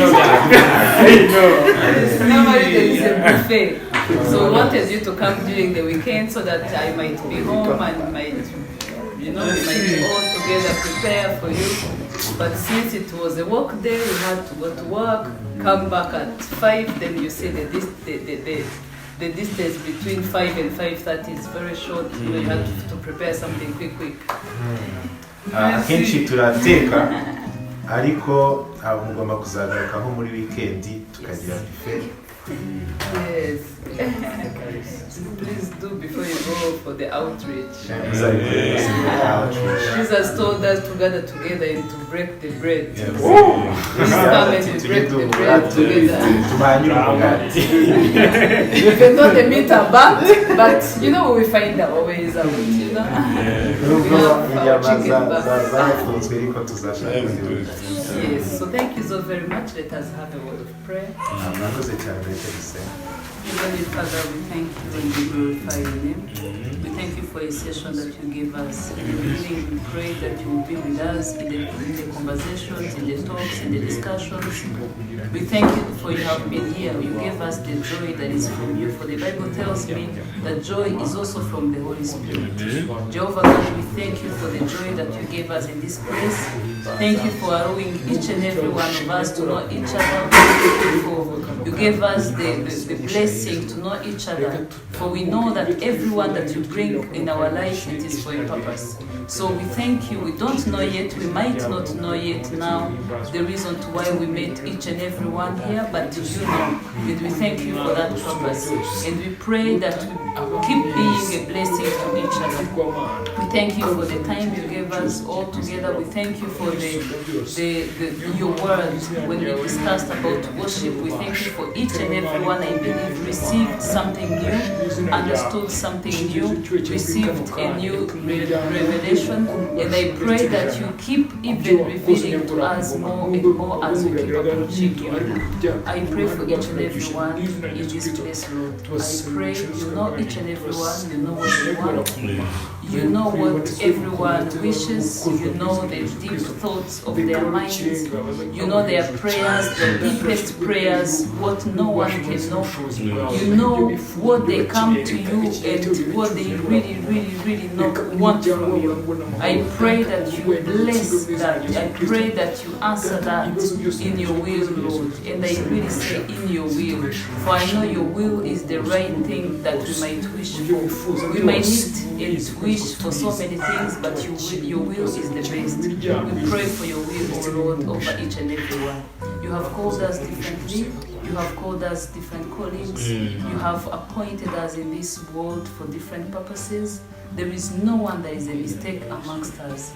Normally there is a buffet. So we wanted you to come during the weekend so that I might be home and might, you know, we might be all together prepare for you. But since it was a work day, we had to go to work, come back at 5, then you see the distance between 5 and 5:30 is very short. You know, you have to prepare something quick. Akenshi turateka ariko mugomba kuzagaruka nko muri weekend tukagira buffet. Yes. Please do before you go for the outreach. Jesus told us to gather together and to break the bread. Please come and we break the bread together. We cannot admit a bad, but you know we find our ways out. You know. We have our chicken back. Yes. So thank you so very much. Let us have a word of prayer. Heavenly Father, we thank you and we glorify your name. We thank you for a session that you gave us. In the beginning, we pray that you will be with us in the conversations, in the talks, in the discussions. We thank you for you have been here. You gave us the joy that is from you. For the Bible tells me that joy is also from the Holy Spirit. Jehovah God, we thank you for the joy that you gave us in this place. Thank you for allowing each and every one of us to know each other. You gave us the blessing to know each other. For we know that everyone that you bring in our life, it is for a purpose. So we thank you. We don't know yet, we might not know yet now the reason to why we met each and every one here, but you know. And we thank you for that purpose. And we pray that we keep being a blessing to each other. We thank you for the time you gave us all together. We thank you for your word when we discussed about worship. We thank you for each and every one, I believe, received something new, understood something new, received a new revelation. And I pray that you keep even revealing to us more and more as we keep approaching you. I pray for each and every one in this place, Lord. I pray you know each and every one, you know what you want. You know what everyone wishes. You know the deep thoughts of their minds. You know their prayers, their deepest prayers, what no one can know. You know what they come to you and what they really want from you. I pray that you bless that. I pray that you answer that in your will, Lord. And I really say in your will. For I know your will is the right thing that we might wish for. We might need and wish for so many things, but your will is the best. We pray for your will, O Lord, over each and every one. You have called us differently. You have called us different callings. You have appointed us in this world for different purposes. There is no one that is a mistake amongst us.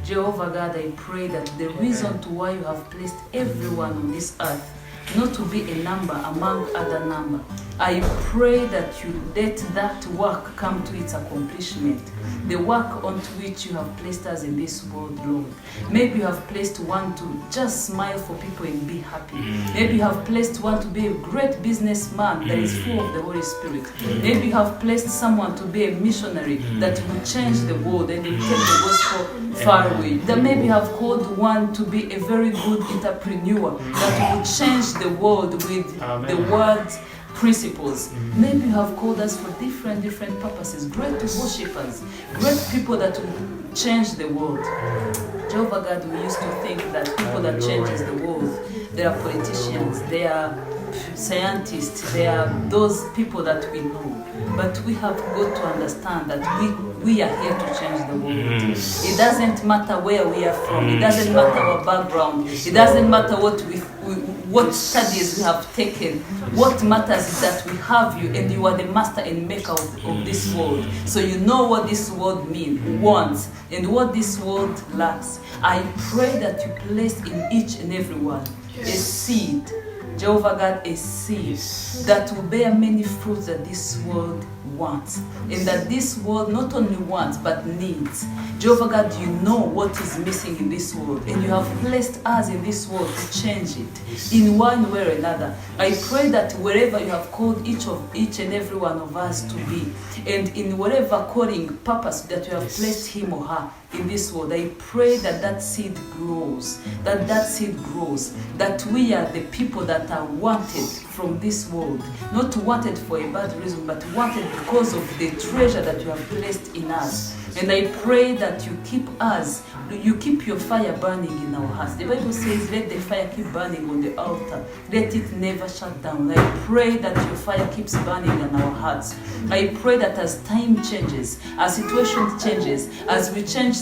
Jehovah God, I pray that the reason to why you have placed everyone on this earth, not to be a number among other number. I pray that you let that work come to its accomplishment. The work onto which you have placed us in this world, Lord. Maybe you have placed one to just smile for people and be happy. Maybe you have placed one to be a great businessman that is full of the Holy Spirit. Maybe you have placed someone to be a missionary that will change the world and will take the gospel far away. Then maybe you have called one to be a very good entrepreneur that will change the world with the word's principles. Maybe you have called us for different purposes. Great worshippers, great people that will change the world. Jehovah God, we used to think that people that changes the world, they are politicians, they are scientists, they are those people that we know. But we have got to understand that we are here to change the world. It doesn't matter where we are from. It doesn't matter our background. It doesn't matter what studies we have taken. What matters is that we have you and you are the master and maker of this world. So you know what this world wants and what this world lacks. I pray that you place in each and every one a seed Jehovah God, a seed that will bear many fruits that this world wants, and that this world not only wants but needs. Jehovah God, you know what is missing in this world, and you have placed us in this world to change it in one way or another. I pray that wherever you have called each and every one of us to be, and in whatever calling purpose that you have placed him or her in this world, I pray that that seed grows, that we are the people that are wanted from this world, not wanted for a bad reason, but wanted because of the treasure that you have placed in us. And I pray that you keep your fire burning in our hearts. The Bible says, let the fire keep burning on the altar. Let it never shut down. I pray that your fire keeps burning in our hearts. I pray that as time changes, as situation changes, as we change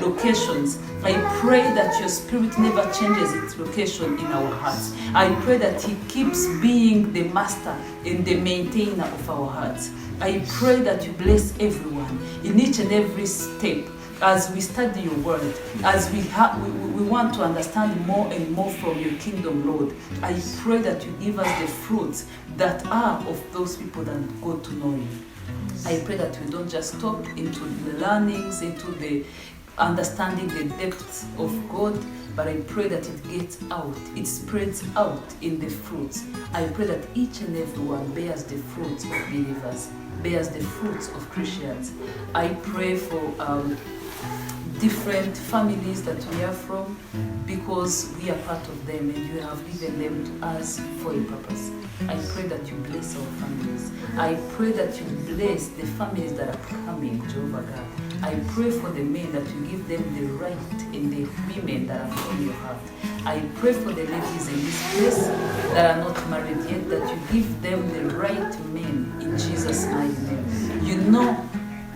locations, I pray that your spirit never changes its location in our hearts. I pray that he keeps being the master and the maintainer of our hearts. I pray that you bless everyone in each and every step as we study your word, as we want to understand more and more from your kingdom, Lord. I pray that you give us the fruits that are of those people that go to know you. I pray that we don't just stop into the learnings, into the understanding the depths of God, but I pray that it gets out, it spreads out in the fruits. I pray that each and every one bears the fruits of believers, bears the fruits of Christians. I pray for different families that we are from, because we are part of them and you have given them to us for a purpose. I pray that you bless our families. I pray that you bless the families that are coming, Jehovah God. I pray for the men that you give them the right and the women that are from your heart. I pray for the ladies in this place that are not married yet, that you give them the right men in Jesus' mighty name. You know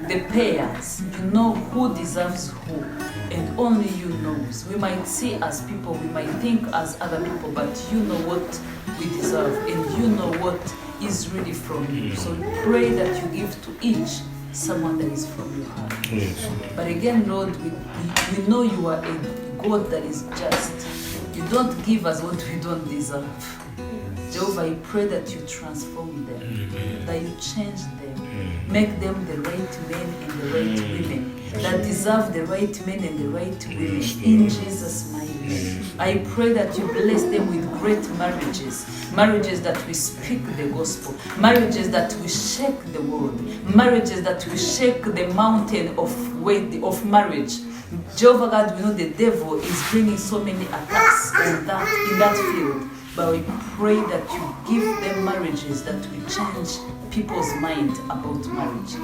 the pairs, you know who deserves who, and only you knows. We might see as people, we might think as other people, but you know what we deserve and you know what is really from you. So pray that you give to each someone that is from your heart. Yes. But again, Lord, we know you are a God that is just. You don't give us what we don't deserve. Jehovah, I pray that you transform them, that you change them, make them the right men and the right women, that deserve the right men and the right women, in Jesus' mighty name. I pray that you bless them with great marriages, marriages that will speak the gospel, marriages that will shake the world, marriages that will shake the mountain of marriage. Jehovah God, we know the devil is bringing so many attacks in that field, but we pray that you give them marriages that will change people's mind about marriage.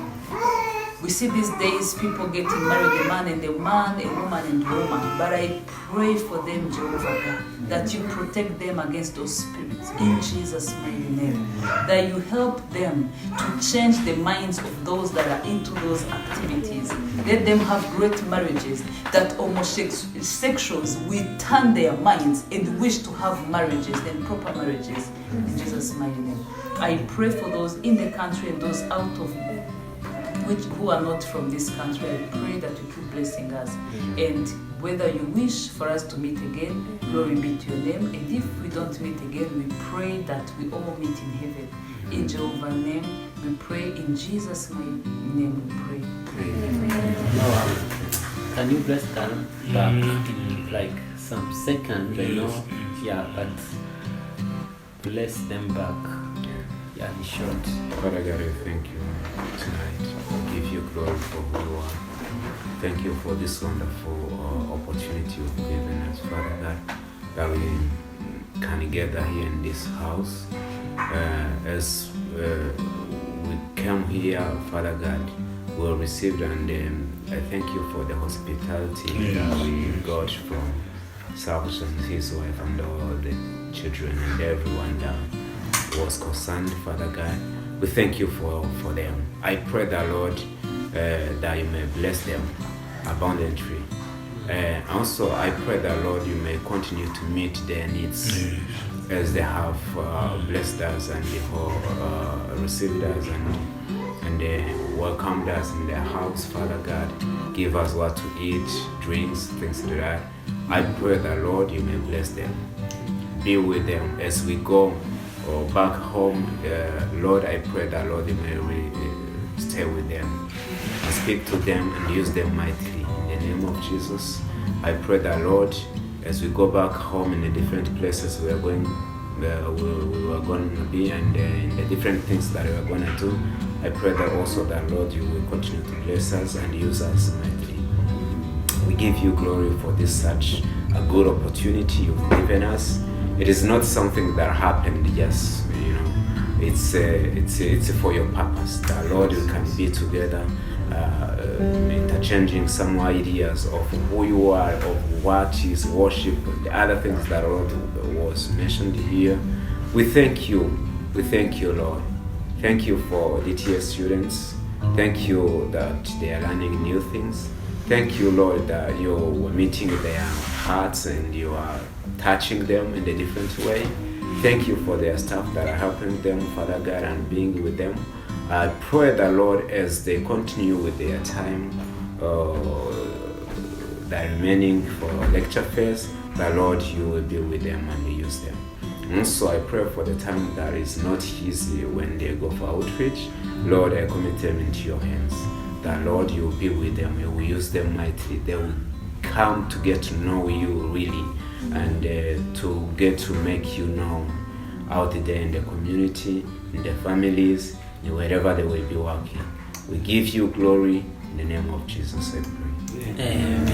We see these days people getting married, a man, a woman and a woman. But I pray for them, Jehovah God, that you protect them against those spirits in Jesus' mighty name. That you help them to change the minds of those that are into those activities. Let them have great marriages, that homosexuals will turn their minds and wish to have marriages and proper marriages in Jesus' mighty name. I pray for those in the country and those out of who are not from this country. I pray that you keep blessing us. And whether you wish for us to meet again, glory be to your name. And if we don't meet again, we pray that we all meet in heaven. In Jehovah's name, we pray. In Jesus' name, we pray. Can you bless them back like some seconds? I know, but bless them back. In short. Father God, I thank you tonight. Give you glory for who you are. Thank you for this wonderful opportunity you've given us, Father God, that we can gather here in this house. As we come here, Father God, we received, and I thank you for the hospitality that we got from Salvus and his wife and all the children and everyone that was concerned, Father God. We thank you for them. I pray that, Lord, that you may bless them abundantly. Also, I pray that, Lord, you may continue to meet their needs as they have blessed us and they have received us and they welcomed us in their house, Father God. Give us what to eat, drinks, things like that. I pray that, Lord, you may bless them. be with them as we go back home. Lord, I pray that, Lord, you may stay with them, speak to them and use them mightily. In the name of Jesus, I pray that, Lord, as we go back home in the different places we are going, we are going to be, and in the different things that we are going to do, I pray that also that, Lord, you will continue to bless us and use us mightily. We give you glory for this such a good opportunity you've given us. It is not something that happened just, it's for your purpose. That, Lord, we can be together, interchanging some ideas of who you are, of what is worship, the other things that Lord was mentioned here. We thank you, Lord. Thank you for DTS students. Thank you that they are learning new things. Thank you, Lord, that you are meeting their hearts and you are touching them in a different way. Thank you for their staff that are helping them, Father God, and being with them. I pray that, Lord, as they continue with their time, that remaining for lecture phase, that, Lord, you will be with them and use them. And so I pray for the time that is not easy when they go for outreach. Lord, I commit them into your hands. That, Lord, you will be with them, you will use them mightily. They will come to get to know you really, and to get to make you known out there in the community, in the families, and wherever they will be working. We give you glory in the name of Jesus, I pray. Amen.